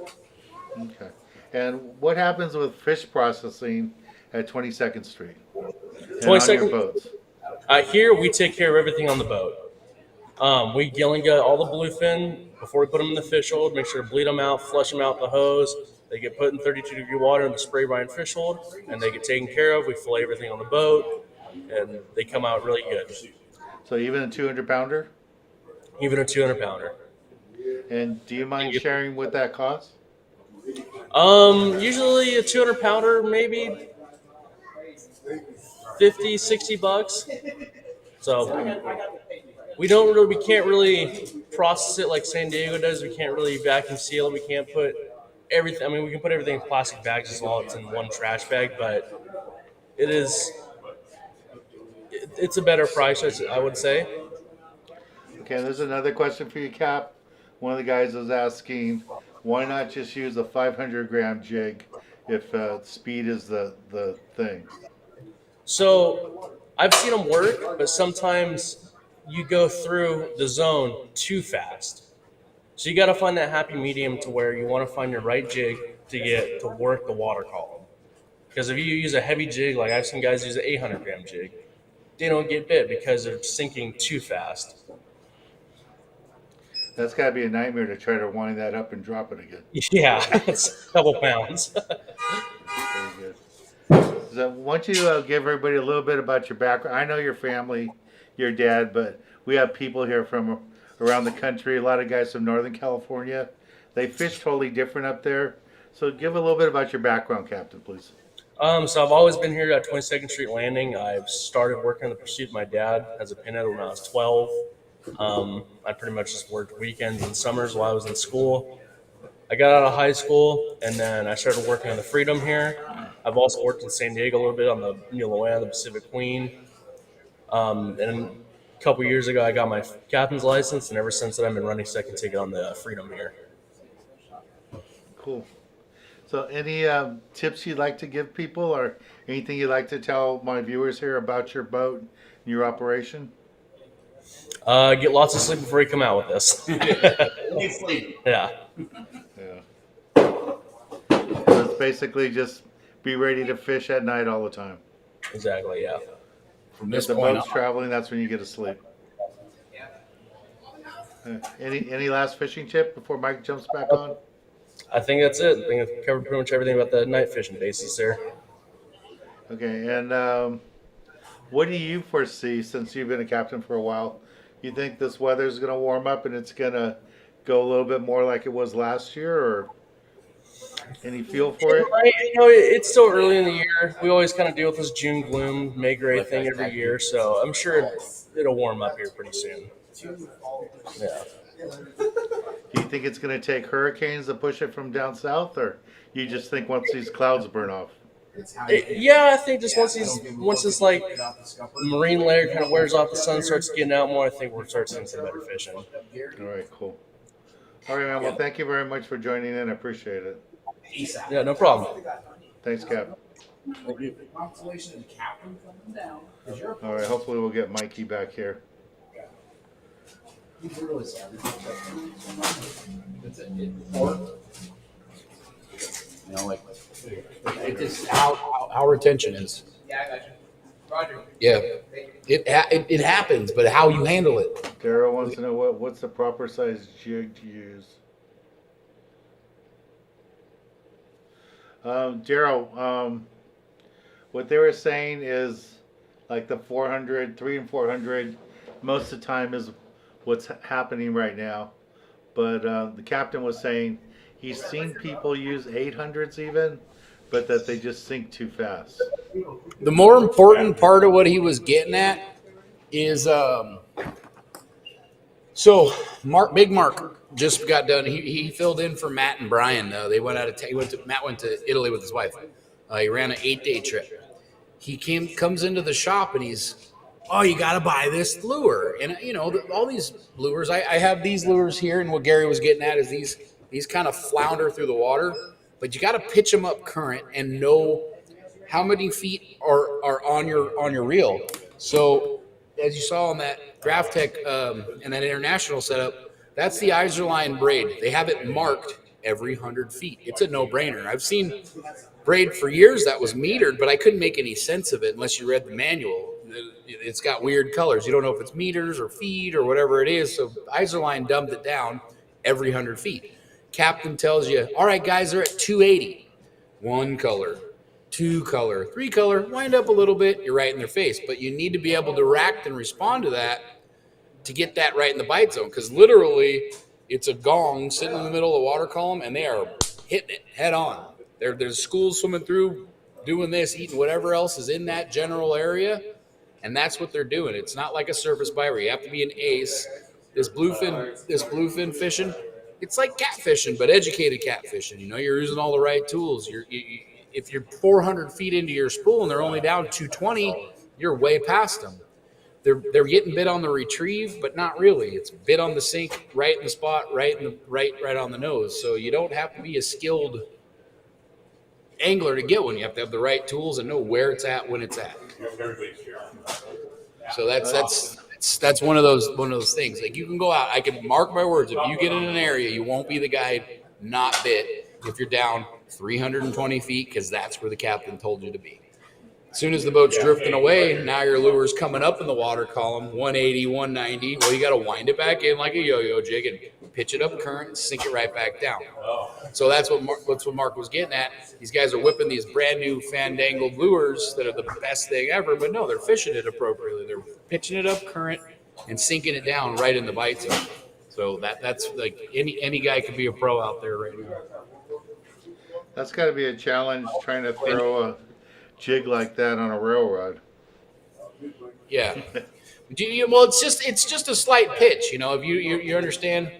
Okay. And what happens with fish processing at 22nd Street? 22nd boats? Here, we take care of everything on the boat. We gill and gut all the bluefin before we put them in the fish hold, make sure to bleed them out, flush them out the hose. They get put in 32-degree water in the spray brine fish hold, and they get taken care of. We fillet everything on the boat, and they come out really good. So even a 200-pounder? Even a 200-pounder. And do you mind sharing what that costs? Usually a 200-pounder, maybe 50, 60 bucks. So we can't really process it like San Diego does. We can't really vacuum seal it. We can't put everything. I mean, we can put everything in plastic bags as long as it's in one trash bag, but it's a better price, I would say. Okay, there's another question for you, Cap. One of the guys was asking, why not just use a 500-gram jig if speed is the thing. So I've seen them work, but sometimes you go through the zone too fast. So you got to find that happy medium to where you want to find your right jig to get to work the water column. Because if you use a heavy jig, like I've seen guys use an 800-gram jig, they don't get bit because they're sinking too fast. That's got to be a nightmare to try to wind that up and drop it again. Yeah, it's a couple pounds. Very good. So, why don't you give everybody a little bit about your background? I know your family, your dad, but we have people here from around the country. A lot of guys from Northern California. They fish totally different up there. So, give a little bit about your background, Captain, please. So I've always been here at 22nd Street Landing. I've started working in the pursuit of my dad as a pinhead when I was 12. I pretty much just worked weekends and summers while I was in school. I got out of high school, and then I started working on the Freedom here. I've also worked in San Diego a little bit on the Luana, the Pacific Queen. And a couple years ago, I got my captain's license, and ever since then, I've been running second ticket on the Freedom here. Cool. So, any tips you'd like to give people, or anything you'd like to tell my viewers here about your boat and your operation? Get lots of sleep before you come out with this. Yeah. Yeah. So it's basically just be ready to fish at night all the time. Exactly, yeah. From If this the point boat's on, traveling, that's when you get to sleep. Any last fishing tip before Mike jumps back on? I think that's it. I think I've covered pretty much everything about the night fishing basis there. Okay, and what do you foresee since you've been a captain for a while? You think this weather's going to warm up and it's going to go a little bit more like it was last year, or any feel for it? Right, it's still early in the year. We always kind of deal with this June gloom, May gray thing every year, so I'm sure it'll warm up here pretty soon. Yeah. Do you think it's going to take hurricanes to push it from down south, or you just think once these clouds burn off? Yeah, I think just once this like marine layer kind of wears off, the sun starts getting out more, I think we'll start seeing some better fishing. All right, cool. All right, man. Well, thank you very much for joining in. I appreciate it. Yeah, no problem. Thanks, Cap. All right, hopefully we'll get Mikey back here. you know, like it just how retention is. Yeah, I got you. Roger. Yeah, it happens, but how you handle it. Daryl wants to know what's the proper size jig to use. Daryl, what they were saying is like the 400, 3 and 400, most of the time is what's happening right now. But the captain was saying he's seen people use 800s even, but that they just sink too fast. The more important part of what he was getting at is so Big Mark just got done. He filled in for Matt and Brian. They went out of Matt went to Italy with his wife. He ran an 8-day trip. He comes into the shop and he's, oh, you got to buy this lure. And you know, all these lures. I have these lures here, and what Gary was getting at is these kind of flounder through the water, but you got to pitch them up current and know how many feet are on your reel. So as you saw on that Graphtech and that international setup, that's the Iserline braid. They have it marked every 100 feet. It's a no-brainer. I've seen braid for years that was metered, but I couldn't make any sense of it unless you read the manual. It's got weird colors. You don't know if it's meters or feet or whatever it is. So Iserline dumbed it down every 100 feet. Captain tells you, all right, guys, they're at 280. 1 color, 2 color, 3 color, wind up a little bit, you're right in their face. But you need to be able to react and respond to that to get that right in the bite zone. Because literally, it's a gong sitting in the middle of the water column, and they are hitting it head on. There's schools swimming through, doing this, eating whatever else is in that general area, and that's what they're doing. It's not like a surface bite where you have to be an ace. This bluefin fishing, it's like catfishing, but educated catfishing. You know, you're using all the right tools. If you're 400 feet into your spool and they're only down 220, you're way past them. They're getting bit on the retrieve, but not really. It's bit on the sink, right in the spot, right on the nose. So you don't have to be a skilled angler to get one. You have to have the right tools and know where it's at when it's at. So that's one of those things. Like you can go out. I can mark my words. If you get in an area, you won't be the guy not bit if you're down 320 feet because that's where the captain told you to be. As soon as the boat's drifting away, now your lure's coming up in the water column, 180, 190. Well, you got to wind it back in like a yo-yo jig and pitch it up current and sink it right back down. So that's what Mark was getting at. These guys are whipping these brand new fandangled lures that are the best thing ever, but no, they're fishing it appropriately. They're pitching it up current and sinking it down right in the bite zone. So that's like any guy could be a pro out there right now. That's got to be a challenge trying to throw a jig like that on a railroad. Yeah. Well, it's just a slight pitch, if you understand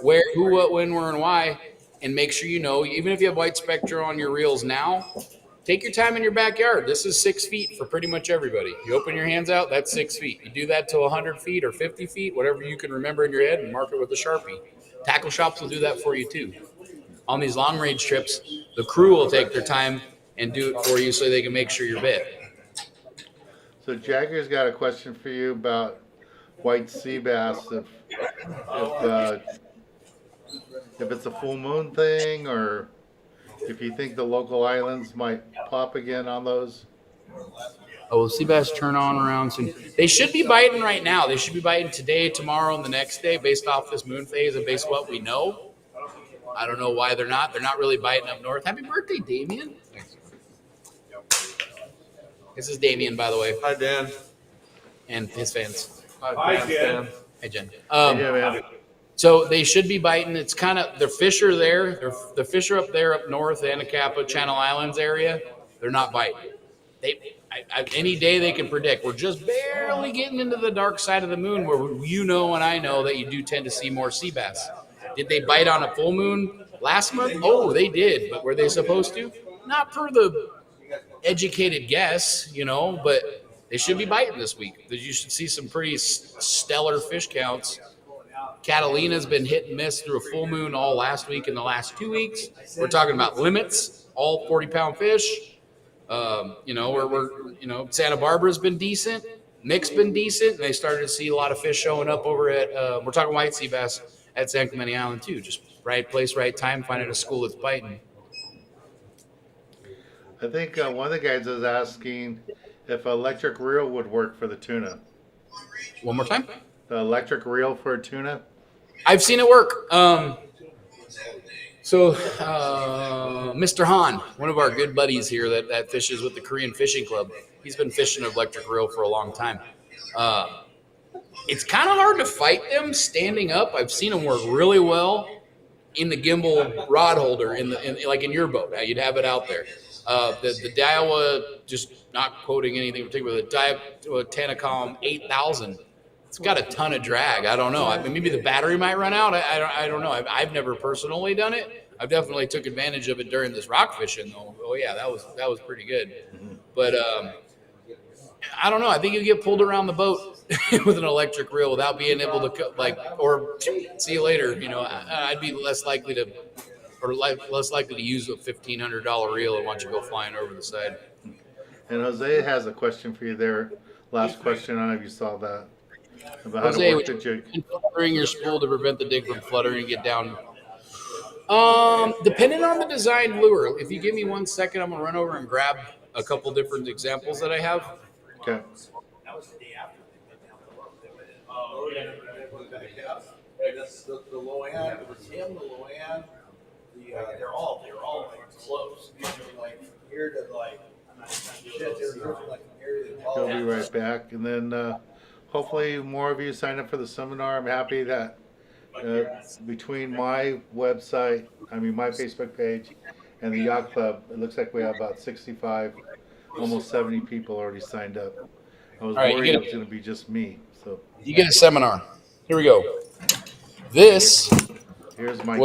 where, who, what, when, where, and why, and make sure even if you have white spectra on your reels now, take your time in your backyard. This is 6 feet for pretty much everybody. You open your hands out, that's 6 feet. You do that to 100 feet or 50 feet, whatever you can remember in your head, and mark it with a Sharpie. Tackle shops will do that for you too. On these long range trips, the crew will take their time and do it for you so they can make sure you're bit. So Jagger's got a question for you about white sea bass. If it's a full moon thing, or if you think the local islands might pop again on those. Oh, well, sea bass turn on around soon. They should be biting right now. They should be biting today, tomorrow, and the next day based off this moon phase and based on what we know. I don't know why they're not. They're not really biting up north. Happy birthday, Damien. This is Damien, by the way. Hi, Dan. And his fans. Hi, Jen. Hey, Jen. Yeah, man. So they should be biting. It's kind of, the fish are there. The fish are up there, up north, Anacapa, Channel Islands area. They're not biting. Any day they can predict. We're just barely getting into the dark side of the moon where and I know that you do tend to see more sea bass. Did they bite on a full moon last month? Oh, they did. But were they supposed to? Not per the educated guess, but they should be biting this week. You should see some pretty stellar fish counts. Catalina's been hit and miss through a full moon all last week and the last 2 weeks. We're talking about limits, all 40-pound fish. Santa Barbara's been decent. Nick's been decent. And they started to see a lot of fish showing up over at, we're talking white sea bass at San Clemente Island too. Just right place, right time, finding a school that's biting. I think one of the guys was asking if electric reel would work for the tuna. One more time. The electric reel for a tuna? I've seen it work. Mr. Han, one of our good buddies here that fishes with the Korean Fishing Club, he's been fishing an electric reel for a long time. It's kind of hard to fight them standing up. I've seen them work really well in the gimbal rod holder, like in your boat. You'd have it out there. The Daiwa, just not quoting anything in particular, the Daiwa Tanacom 8000, it's got a ton of drag. I don't know. Maybe the battery might run out. I don't know. I've never personally done it. I've definitely took advantage of it during this rock fishing though. Oh yeah, that was pretty good. But I don't know. I think you get pulled around the boat with an electric reel without being able to or see you later. I'd be less likely to use a $1,500 reel and watch you go flying over the side. And Jose has a question for you there. Last question. I don't know if you saw that. About Jose, how to work the jig. Fluttering your spool to prevent the dig from fluttering and get down. Depending on the designed lure. If you give me 1 second, I'm gonna run over and grab a couple different examples that I have. Okay. The low end, it was him, the low end. They're all like close. Like here to like shit. They're like here to the He'll be right back. And then hopefully more of you sign up for the seminar. I'm happy that between my website, my Facebook page, and the Yacht Club, it looks like we have about 65, almost 70 people already signed up. I was worried it was going to be just me. So you get a seminar. Here we go. This here's my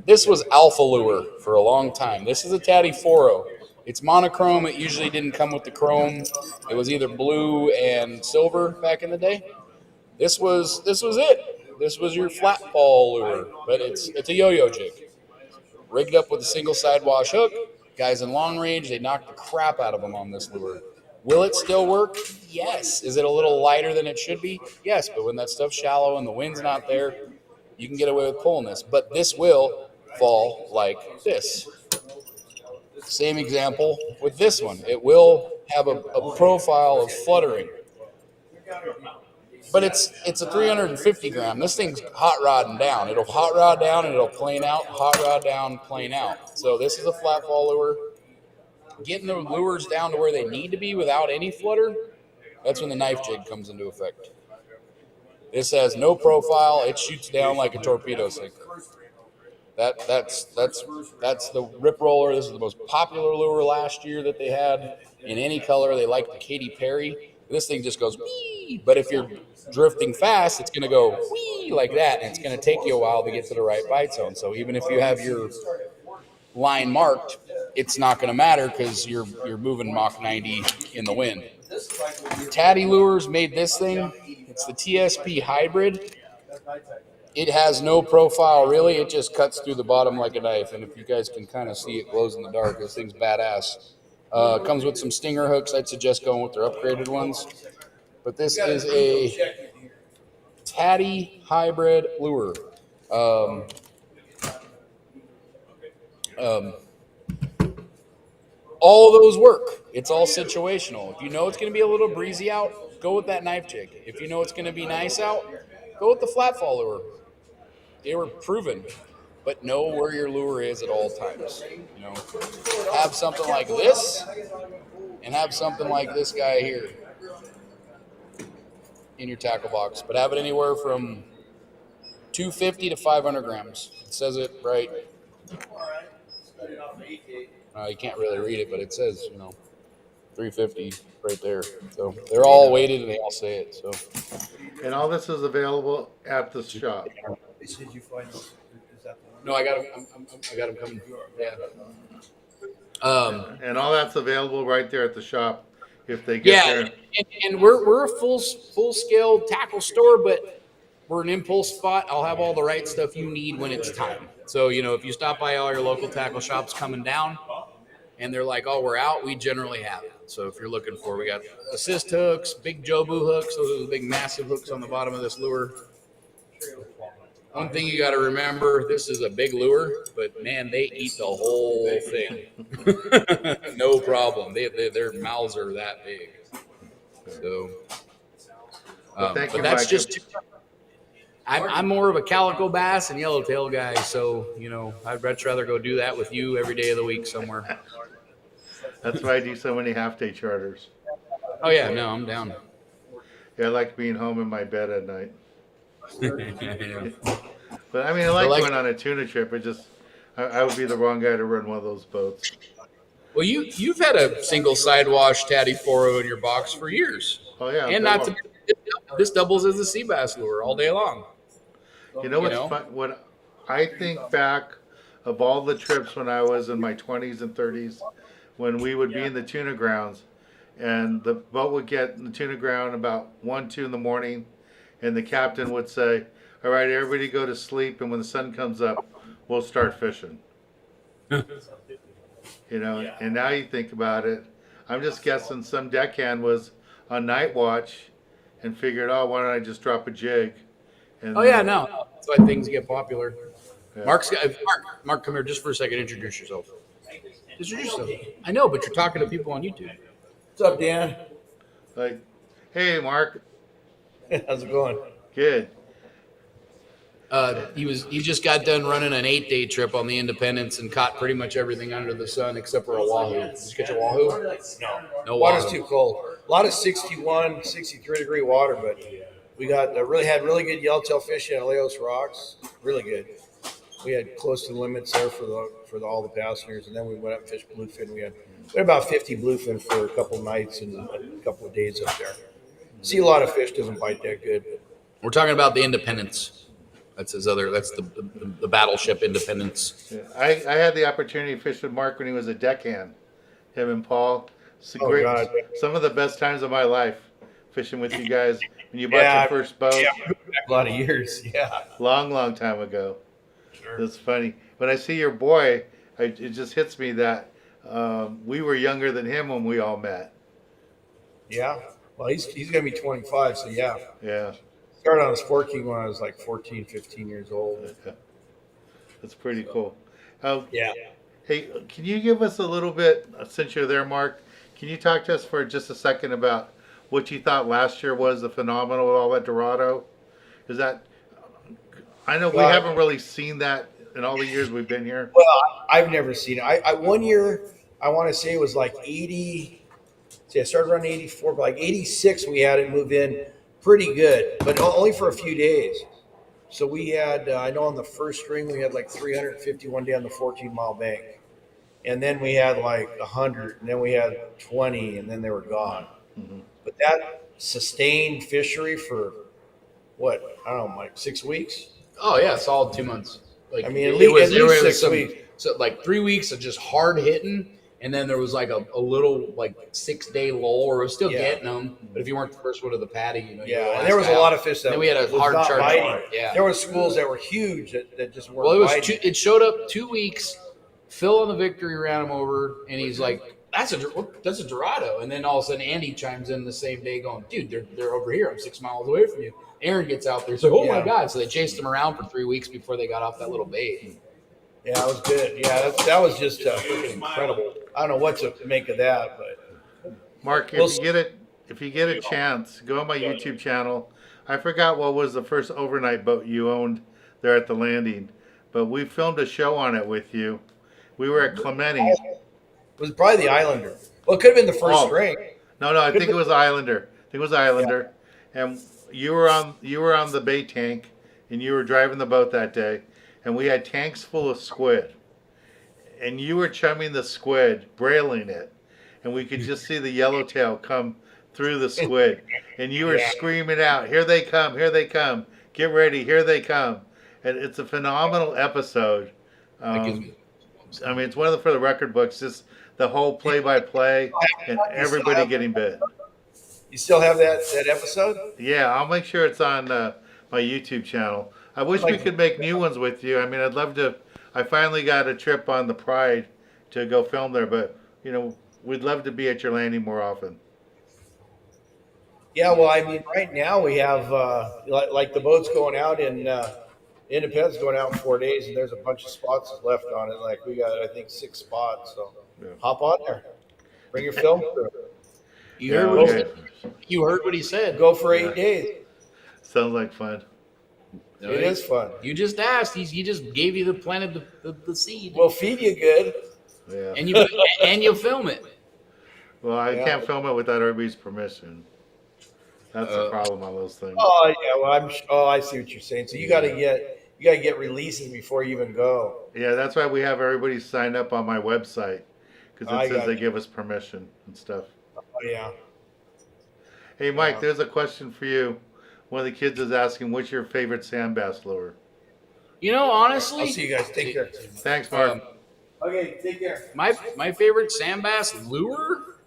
This was Alpha Lure for a long time. This is a Tatty 4.0. It's monochrome. It usually didn't come with the chrome. It was either blue and silver back in the day. This was it. This was your flat fall lure, but it's a yo-yo jig, rigged up with a single side wash hook. Guys in long range, they knock the crap out of them on this lure. Will it still work? Yes. Is it a little lighter than it should be? Yes. But when that stuff's shallow and the wind's not there, you can get away with pulling this. But this will fall like this. Same example with this one. It will have a profile of fluttering. But it's a 350 gram. This thing's hot rodding down. It'll hot rod down and it'll plane out, hot rod down, plane out. So this is a flat fall lure. Getting the lures down to where they need to be without any flutter, that's when the knife jig comes into effect. This has no profile. It shoots down like a torpedo sinker. That's the rip roller. This is the most popular lure last year that they had in any color. They like the Katy Perry. This thing just goes wee. But if you're drifting fast, it's going to go wee like that, and it's going to take you a while to get to the right bite zone. So even if you have your line marked, it's not going to matter because you're moving Mach 90 in the wind. Taddy Lures made this thing. It's the TSP hybrid. It has no profile, really. It just cuts through the bottom like a knife. And if you guys can kind of see it glows in the dark, this thing's badass. Comes with some stinger hooks. I'd suggest going with their upgraded ones. But this is a Taddy hybrid lure. All of those work. It's all situational. If you know it's going to be a little breezy out, go with that knife jig. If you know it's going to be nice out, go with the flat fall lure. They were proven, but know where your lure is at all times. You know, have something like this, and have something like this guy here in your tackle box. But have it anywhere from 250 to 500 grams. It says it right. You can't really read it, but it says, 350 right there. So they're all weighted and they all say it. So. And all this is available at the shop. No, I got them. I got them coming. Yeah. And all that's available right there at the shop if they get there. And we're a full scale tackle store, but we're an impulse spot. I'll have all the right stuff you need when it's time. So, if you stop by all your local tackle shops coming down and they're like, oh, we're out, we generally have it. So if you're looking for, we got assist hooks, big Jobu hooks. Those are the big massive hooks on the bottom of this lure. One thing you got to remember, this is a big lure, but man, they eat the whole thing. No problem. Their mouths are that big. So, Well, thank you, but that's Mike. just. I'm more of a calico bass and yellowtail guy, so I'd much rather go do that with you every day of the week somewhere. That's why I do so many half-day charters. Oh yeah, no, I'm down. Yeah, I like being home in my bed at night. But I mean, I like going on a tuna trip. I would be the wrong guy to run one of those boats. Well, you've had a single side wash Taddy 4.0 in your box for years. Oh yeah, And this doubles as a sea bass lure all day long. You know what's fun? What I think back of all the trips when I was in my 20s and 30s, when we would be in the tuna grounds, and the boat would get in the tuna ground about 1, 2 in the morning, and the captain would say, "All right, everybody go to sleep, and when the sun comes up, we'll start fishing." And now you think about it, I'm just guessing some deckhand was on night watch and figured, oh, why don't I just drop a jig? And Oh yeah, no, that's why things get popular. Yeah. Mark, come here just for a second. Introduce yourself. Introduce yourself. I know, but you're talking to people on YouTube. What's up, Dan? Like, hey, Mark, How's it going? good. He just got done running an 8-day trip on the Independence and caught pretty much everything under the sun except for a wahoo. Did you catch a wahoo? No Water's wahoo. too cold. A lot of 61, 63 degree water, but we got had really good yellowtail fishing at Leos Rocks. Really good. We had close to the limits there for all the passengers, and then we went up and fished bluefin. We had about 50 bluefin for a couple of nights and a couple of days up there. See a lot of fish, doesn't bite that good. But We're talking about the Independence. That's That's the battleship Independence. Yeah, I had the opportunity to fish with Mark when he was a deckhand. Him and Paul. It's God. Some of the best times of my life fishing with you guys when you bought your first boat. Yeah, a lot of years. Yeah. Long time ago. Sure. It's funny. When I see your boy, it just hits me that We were younger than him when we all met. Yeah. Well, he's gonna be 25, so yeah. Yeah, Started on a sport king when I was like 14, 15 years old. that's pretty cool. Uh, Yeah. hey, can you give us a little bit, since you're there, Mark? Can you talk to us for just a second about what you thought last year was the phenomenal all at Dorado? Is that I know we Well, haven't really seen that in all the years we've been here. well, I've never seen it. I one year I want to say it was like 80. See, I started running 84, but like 86 we had it move in pretty good, but only for a few days. So we had I know on the first string we had like 351 down the 14-mile bank, and then we had like 100, and then we had 20, and then they were gone. Hmm. But that sustained fishery for what, I don't know, like 6 weeks. Oh yeah, solid 2 months. Like I mean, at it least, was, at there least was 6 weeks. so like 3 weeks of just hard hitting, and then there was like a little like 6 day lull, or it was still Yeah. getting them. But if you weren't the first one to the patty, you know. Yeah, and there was a lot of fish that Then we had a was hard not charge. biting. Yeah. There were schools that were huge that just weren't Well, it was biting. it showed up 2 weeks. Phil on the victory ran him over, and he's like, that's a Dorado. And then all of a sudden, Andy chimes in the same day, going, "Dude, they're over here. I'm 6 miles away from you." Aaron gets out there, so oh my Yeah. god! So they chased him around for 3 weeks before they got off that little bait. Yeah, it was good. Yeah, that was just freaking incredible. I don't know what to make of that, but Mark, Well, if you get a chance, go on my YouTube channel. I forgot what was the first overnight boat you owned there at the landing, but we filmed a show on it with you. We were at Clemente. it was probably the Islander. Well, it could have been the first Oh. string. No, I think it was Islander. I think it was Islander. And you were on the bait tank, and you were driving the boat that day, and we had tanks full of squid, and you were chumming the squid, brailing it, and we could just see the yellowtail come through the squid, and you were Yeah. screaming out, "Here they come! Here they come! Get ready! Here they come!" And it's a phenomenal episode. That gives Um, me- I mean, it's one of the for the record books. Just the whole play-by-play and everybody getting bit. You still have that episode? Yeah, I'll make sure it's on my YouTube channel. I wish we could make new ones with you. I mean, I'd love to. I finally got a trip on the Pride to go film there, but we'd love to be at your landing more often. Yeah, well, I mean, right now we have like the boat's going out in Independence going out in 4 days, and there's a bunch of spots left on it. Like we got, I think, 6 spots. So Yeah. hop on there, bring your film crew, You Yeah, heard what okay. you heard what he said. go for 8 days. Sounds like fun. It is fun. You just asked. He just gave you planted the seed, We'll feed you good. and Yeah. you film it. Well, I Yeah. can't film it without everybody's permission. That's the problem on those things. Oh yeah, well I see what you're saying. So you got to get releases before you even go. Yeah, that's why we have everybody sign up on my website because I it says got they you. give us permission and stuff. Oh yeah. Hey, Mike, Yeah. there's a question for you. One of the kids is asking, "What's your favorite sand bass lure?" You know, honestly, I'll see you guys. Take care. Thanks, Mark. Okay, take care. my favorite sand bass lure.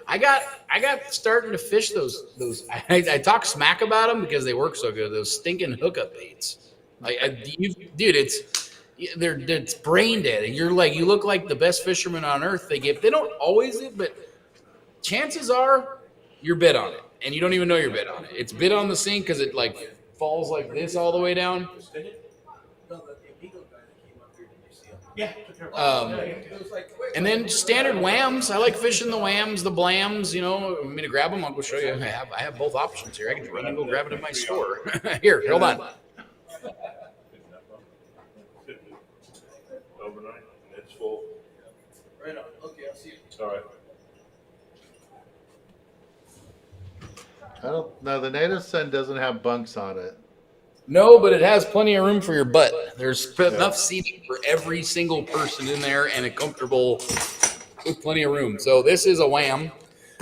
I got starting to fish those. I talk smack about them because they work so good. Those stinking hookup baits. Dude, it's brain dead. You look like the best fisherman on earth. They don't always, but chances are you're bit on it, and you don't even know you're bit on it. It's bit on the sink because it like falls like this all the way down. Yeah. And then standard whams. I like fishing the whams, the blams. You know, want me to grab them? I'll go show you. I have both options here. I can run and go grab it in my store. Here, hold on. Overnight, and it's full. Right on. Okay, I'll see you. All right. I don't. No, the native sun doesn't have bunks on it. No, but it has plenty of room for your butt. There's enough seating for every single person in there, and a comfortable with plenty of room. So this is a wham.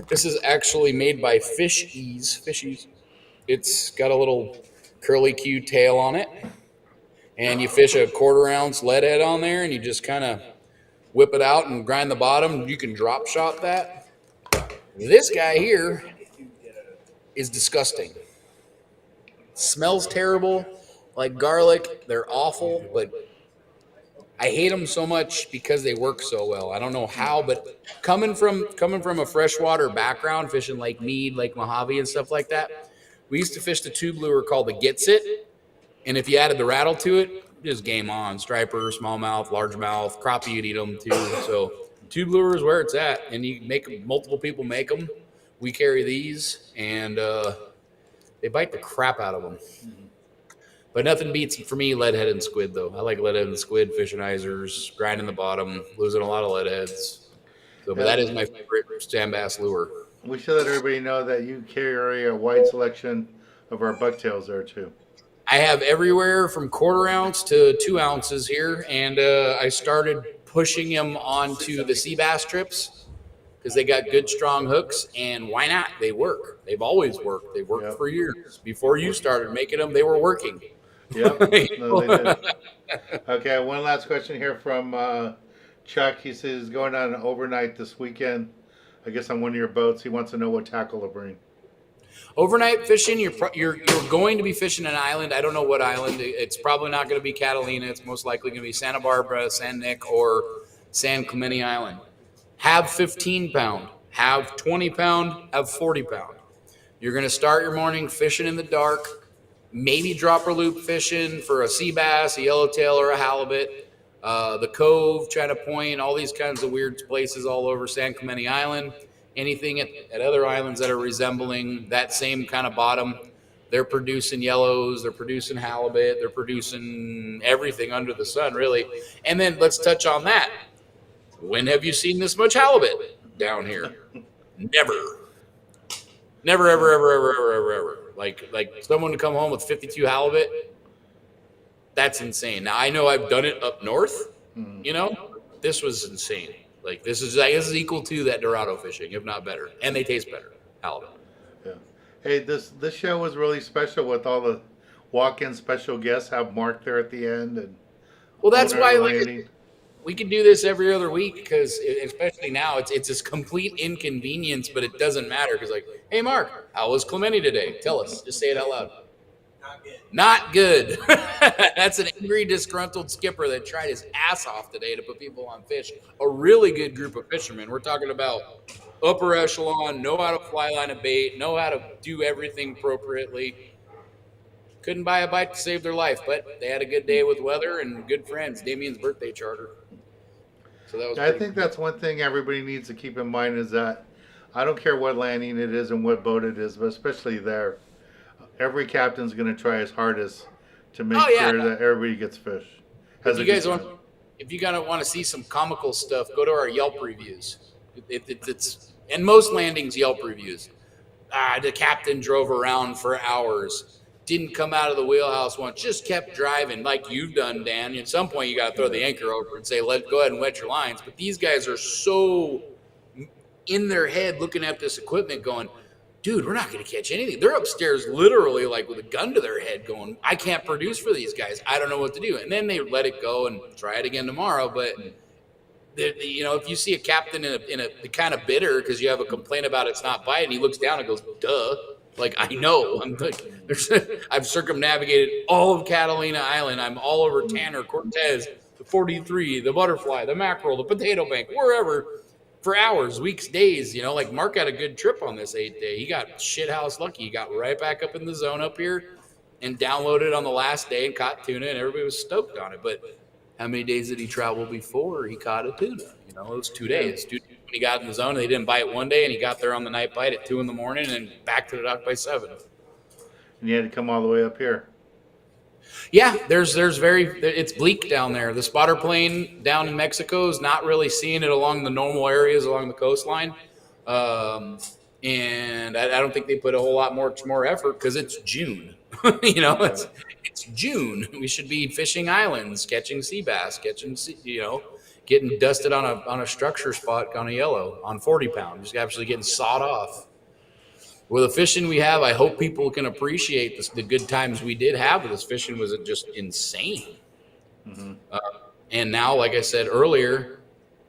This is actually made by Fishies. It's got a little curly Q tail on it, and you fish a 1/4 ounce lead head on there, and you just kind of whip it out and grind the bottom. You can drop shot that. This guy here is disgusting. Smells terrible, like garlic. They're awful, but I hate them so much because they work so well. I don't know how, but coming from a freshwater background, fishing Lake Mead, Lake Mojave, and stuff like that, we used to fish the tube lure called the Gets It, and if you added the rattle to it, just game on. Striper, smallmouth, largemouth, crappie, you'd eat them too. So tube lure is where it's at, and you make them, multiple people make them. We carry these, and they bite the crap out of them. But nothing beats, for me, leadhead and squid, though. I like leadhead and squid, fishing izers, grinding the bottom, losing a lot of leadheads. So, but that is my favorite sand bass lure. We should let everybody know that you carry a wide selection of our bucktails there too. I have everywhere from 1/4 ounce to 2 ounces here, and I started pushing them onto the sea bass trips because they got good, strong hooks, and why not? They work. They've always worked. They've worked for years. Before you started making them, they were working. Yep. No, they did. Okay, one last question here from Chuck. He says going on an overnight this weekend. I guess on one of your boats. He wants to know what tackle to bring. Overnight fishing, you're going to be fishing an island. I don't know what island. It's probably not going to be Catalina. It's most likely going to be Santa Barbara, San Nick, or San Clemente Island. Have 15-pound, have 20-pound, have 40-pound. You're going to start your morning fishing in the dark. Maybe dropper loop fishing for a sea bass, a yellowtail, or a halibut. The Cove, China Point, all these kinds of weird places all over San Clemente Island. Anything at other islands that are resembling that same kind of bottom. They're producing yellows, they're producing halibut, they're producing everything under the sun, really. And then let's touch on that. When have you seen this much halibut down here? Never. Never, ever, ever, ever, ever, ever, ever. Like someone to come home with 52 halibut, that's insane. Now, I know I've done it up north, this was insane. Like, this is equal to that Dorado fishing, if not better. And they taste better, halibut. Yeah. Hey, this show was really special with all the walk-in special guests have Mark there at the end. And well, that's why we can do this every other week because, especially now, it's this complete inconvenience, but it doesn't matter because, like, hey, Mark, how was Clemente today? Tell us. Just say it out loud. Not good. That's an angry, disgruntled skipper that tried his ass off today to put people on fish. A really good group of fishermen. We're talking about upper echelon, know how to fly line a bait, know how to do everything appropriately. Couldn't buy a bite to save their life, but they had a good day with weather and good friends. Damien's birthday charter. So that was I think that's one thing everybody needs to keep in mind is that I don't care what landing it is and what boat it is, but especially there, every captain's going to try his hardest to make sure that everybody gets fish. If you guys want to see some comical stuff, go to our Yelp reviews. It's and most landings Yelp reviews. The captain drove around for hours, didn't come out of the wheelhouse once, just kept driving like you've done, Dan. At some point, you got to throw the anchor over and say, go ahead and wet your lines. But these guys are so in their head looking at this equipment going, dude, we're not going to catch anything. They're upstairs literally like with a gun to their head going, I can't produce for these guys. I don't know what to do. And then they let it go and try it again tomorrow. But, if you see a captain in a kind of bitter because you have a complaint about it's not biting, he looks down and goes, duh. Like, I know. I've circumnavigated all of Catalina Island. I'm all over Tanner, Cortez, the 43, the Butterfly, the Mackerel, the Potato Bank, wherever. For hours, weeks, days, like Mark had a good trip on this 8th day. He got shithouse lucky. He got right back up in the zone up here and downloaded on the last day and caught tuna, and everybody was stoked on it. But how many days did he travel before he caught a tuna? It was 2 days. When he got in the zone, they didn't bite one day, and he got there on the night bite at 2 a.m. and back to the dock by 7. And you had to come all the way up here. Yeah, it's bleak down there. The spotter plane down in Mexico is not really seeing it along the normal areas along the coastline. And I don't think they put a whole lot more effort because it's June. It's June. We should be fishing islands, catching sea bass, getting dusted on a structure spot on a yellow on 40-pound, just actually getting sawed off. With the fishing we have, I hope people can appreciate the good times we did have with this fishing. Was just insane. Mm-hmm. And now, like I said earlier,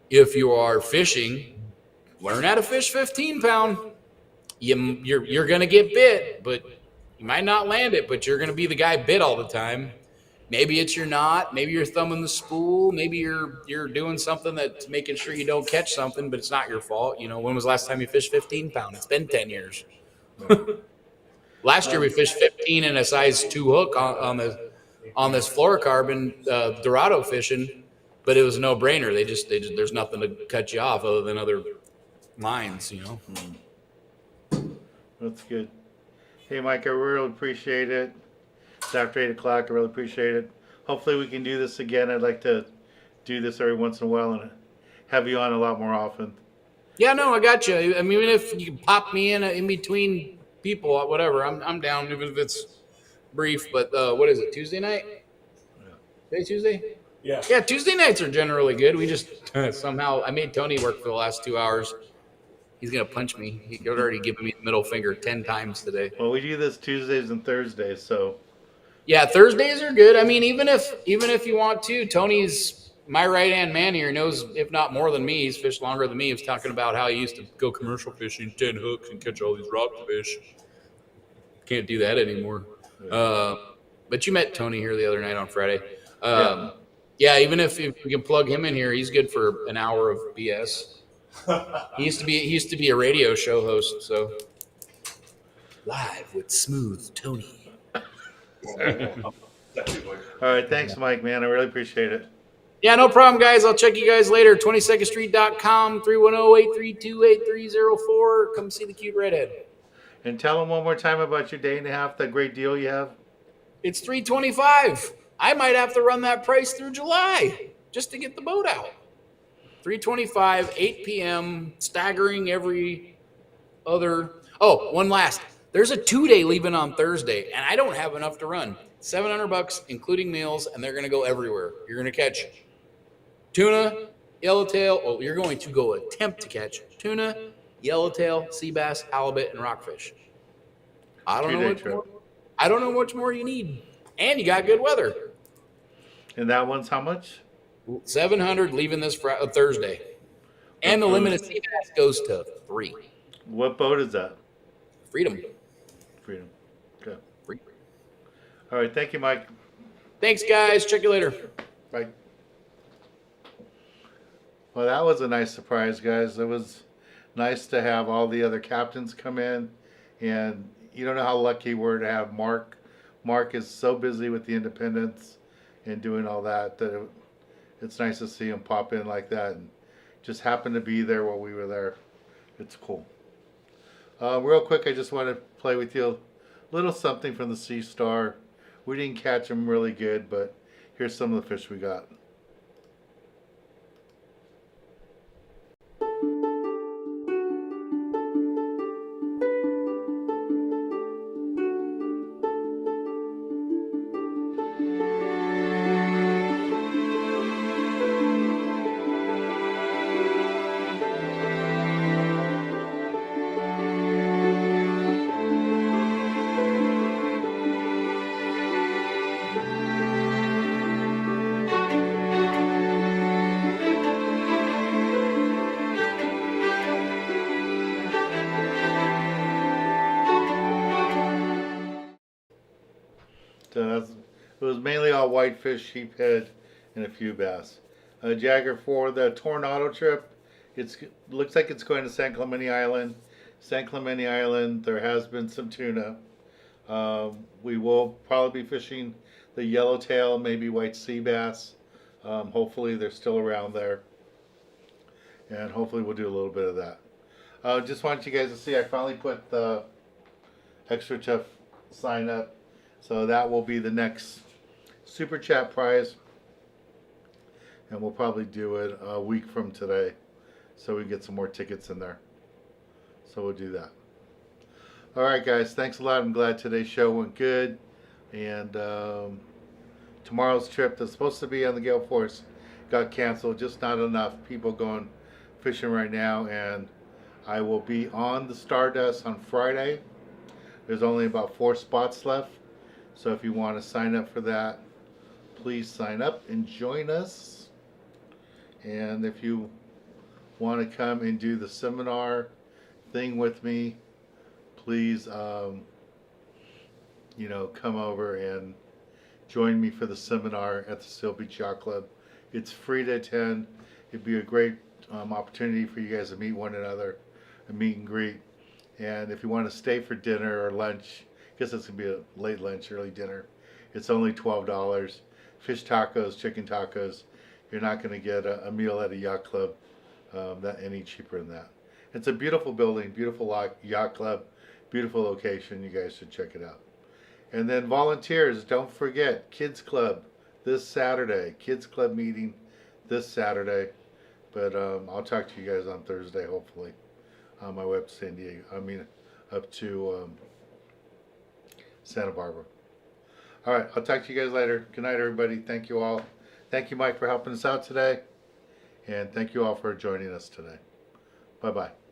if you are fishing, learn how to fish 15-pound. You're going to get bit, but you might not land it, but you're going to be the guy bit all the time. Maybe it's you're not. Maybe you're thumbing the spool. Maybe you're doing something that's making sure you don't catch something, but it's not your fault. You know, when was the last time you fished 15 pound? It's been 10 years. Last year we fished 15 and a size 2 hook on this fluorocarbon Dorado fishing, but it was a no brainer. They just there's nothing to cut you off other than other lines. You know. That's good. Hey, Mike, I really appreciate it. It's after 8 o'clock. I really appreciate it. Hopefully we can do this again. I'd like to do this every once in a while and have you on a lot more often. Yeah, no, I got you. I mean, even if you pop me in between people, whatever, I'm down, even if it's brief. But what is it? Tuesday night? Today Tuesday? Yeah. Yeah, Tuesday nights are generally good. We just somehow I made Tony work for the last 2 hours. He's gonna punch me. He already given me the middle finger 10 times today. Well, we do this Tuesdays and Thursdays, so Yeah, Thursdays are good. I mean, even if you want to, Tony's my right hand man here. Knows if not more than me. He's fished longer than me. He was talking about how he used to go commercial fishing, 10 hooks, and catch all these rockfish. Can't do that anymore. But you met Tony here the other night on Friday. Yeah, even if we can plug him in here, he's good for an hour of BS. He used to be a radio show host. So live with Smooth Tony. all right, thanks, Mike, man. I really appreciate it. Yeah, no problem, guys. I'll check you guys later. 22ndstreet.com, 310-832-8304. Come see the cute redhead. And tell them one more time about your day and a half, that great deal you have. It's $325. I might have to run that price through July just to get the boat out. $325, 8 p.m., staggering every other. Oh, one last. There's a 2-day leaving on Thursday, and I don't have enough to run. $700, including meals, and they're going to go everywhere. You're going to catch tuna, yellowtail. Oh, you're going to go attempt to catch tuna, yellowtail, sea bass, halibut, and rockfish. I don't know much more you need, and you got good weather. And that one's how much? 700 leaving this Thursday, and the limited sea bass goes to 3. What boat is that? Freedom. Okay. Free. All right, thank you, Mike. Thanks, guys. Check you later. Bye. Well, that was a nice surprise, guys. It was nice to have all the other captains come in, and you don't know how lucky we're to have Mark. Mark is so busy with the independents and doing all that it's nice to see him pop in like that and just happen to be there while we were there. It's cool. Real quick, I just want to play with you a little something from the Sea Star. We didn't catch them really good, but here's some of the fish we got. It was mainly all whitefish, sheephead, and a few bass. Jagger, for the Tornado trip, it looks like it's going to San Clemente Island. San Clemente Island, there has been some tuna. We will probably be fishing the yellowtail, maybe white sea bass. Hopefully they're still around there. And hopefully we'll do a little bit of that. Just want you guys to see, I finally put the Extra Tough sign up. So that will be the next Super Chat prize. And we'll probably do it a week from today, so we can get some more tickets in there. So we'll do that. All right, guys. Thanks a lot. I'm glad today's show went good. And tomorrow's trip that's supposed to be on the Gale Force got canceled. Just not enough people going fishing right now. And I will be on the Stardust on Friday. There's only about 4 spots left. So if you want to sign up for that, please sign up and join us. And if you want to come and do the seminar thing with me, please, come over and join me for the seminar at the Seal Beach Yacht Club. It's free to attend. It'd be a great opportunity for you guys to meet one another, a meet and greet. And if you want to stay for dinner or lunch, I guess it's going to be a late lunch, early dinner, it's only $12. Fish tacos, chicken tacos. You're not going to get a meal at a yacht club that any cheaper than that. It's a beautiful building, beautiful yacht club, beautiful location. You guys should check it out. And then volunteers, don't forget, Kids Club this Saturday. Kids Club meeting this Saturday. But I'll talk to you guys on Thursday, hopefully, on my way up to San Diego. Up to Santa Barbara. All right, I'll talk to you guys later. Good night, everybody. Thank you all. Thank you, Mike, for helping us out today. And thank you all for joining us today. Bye-bye.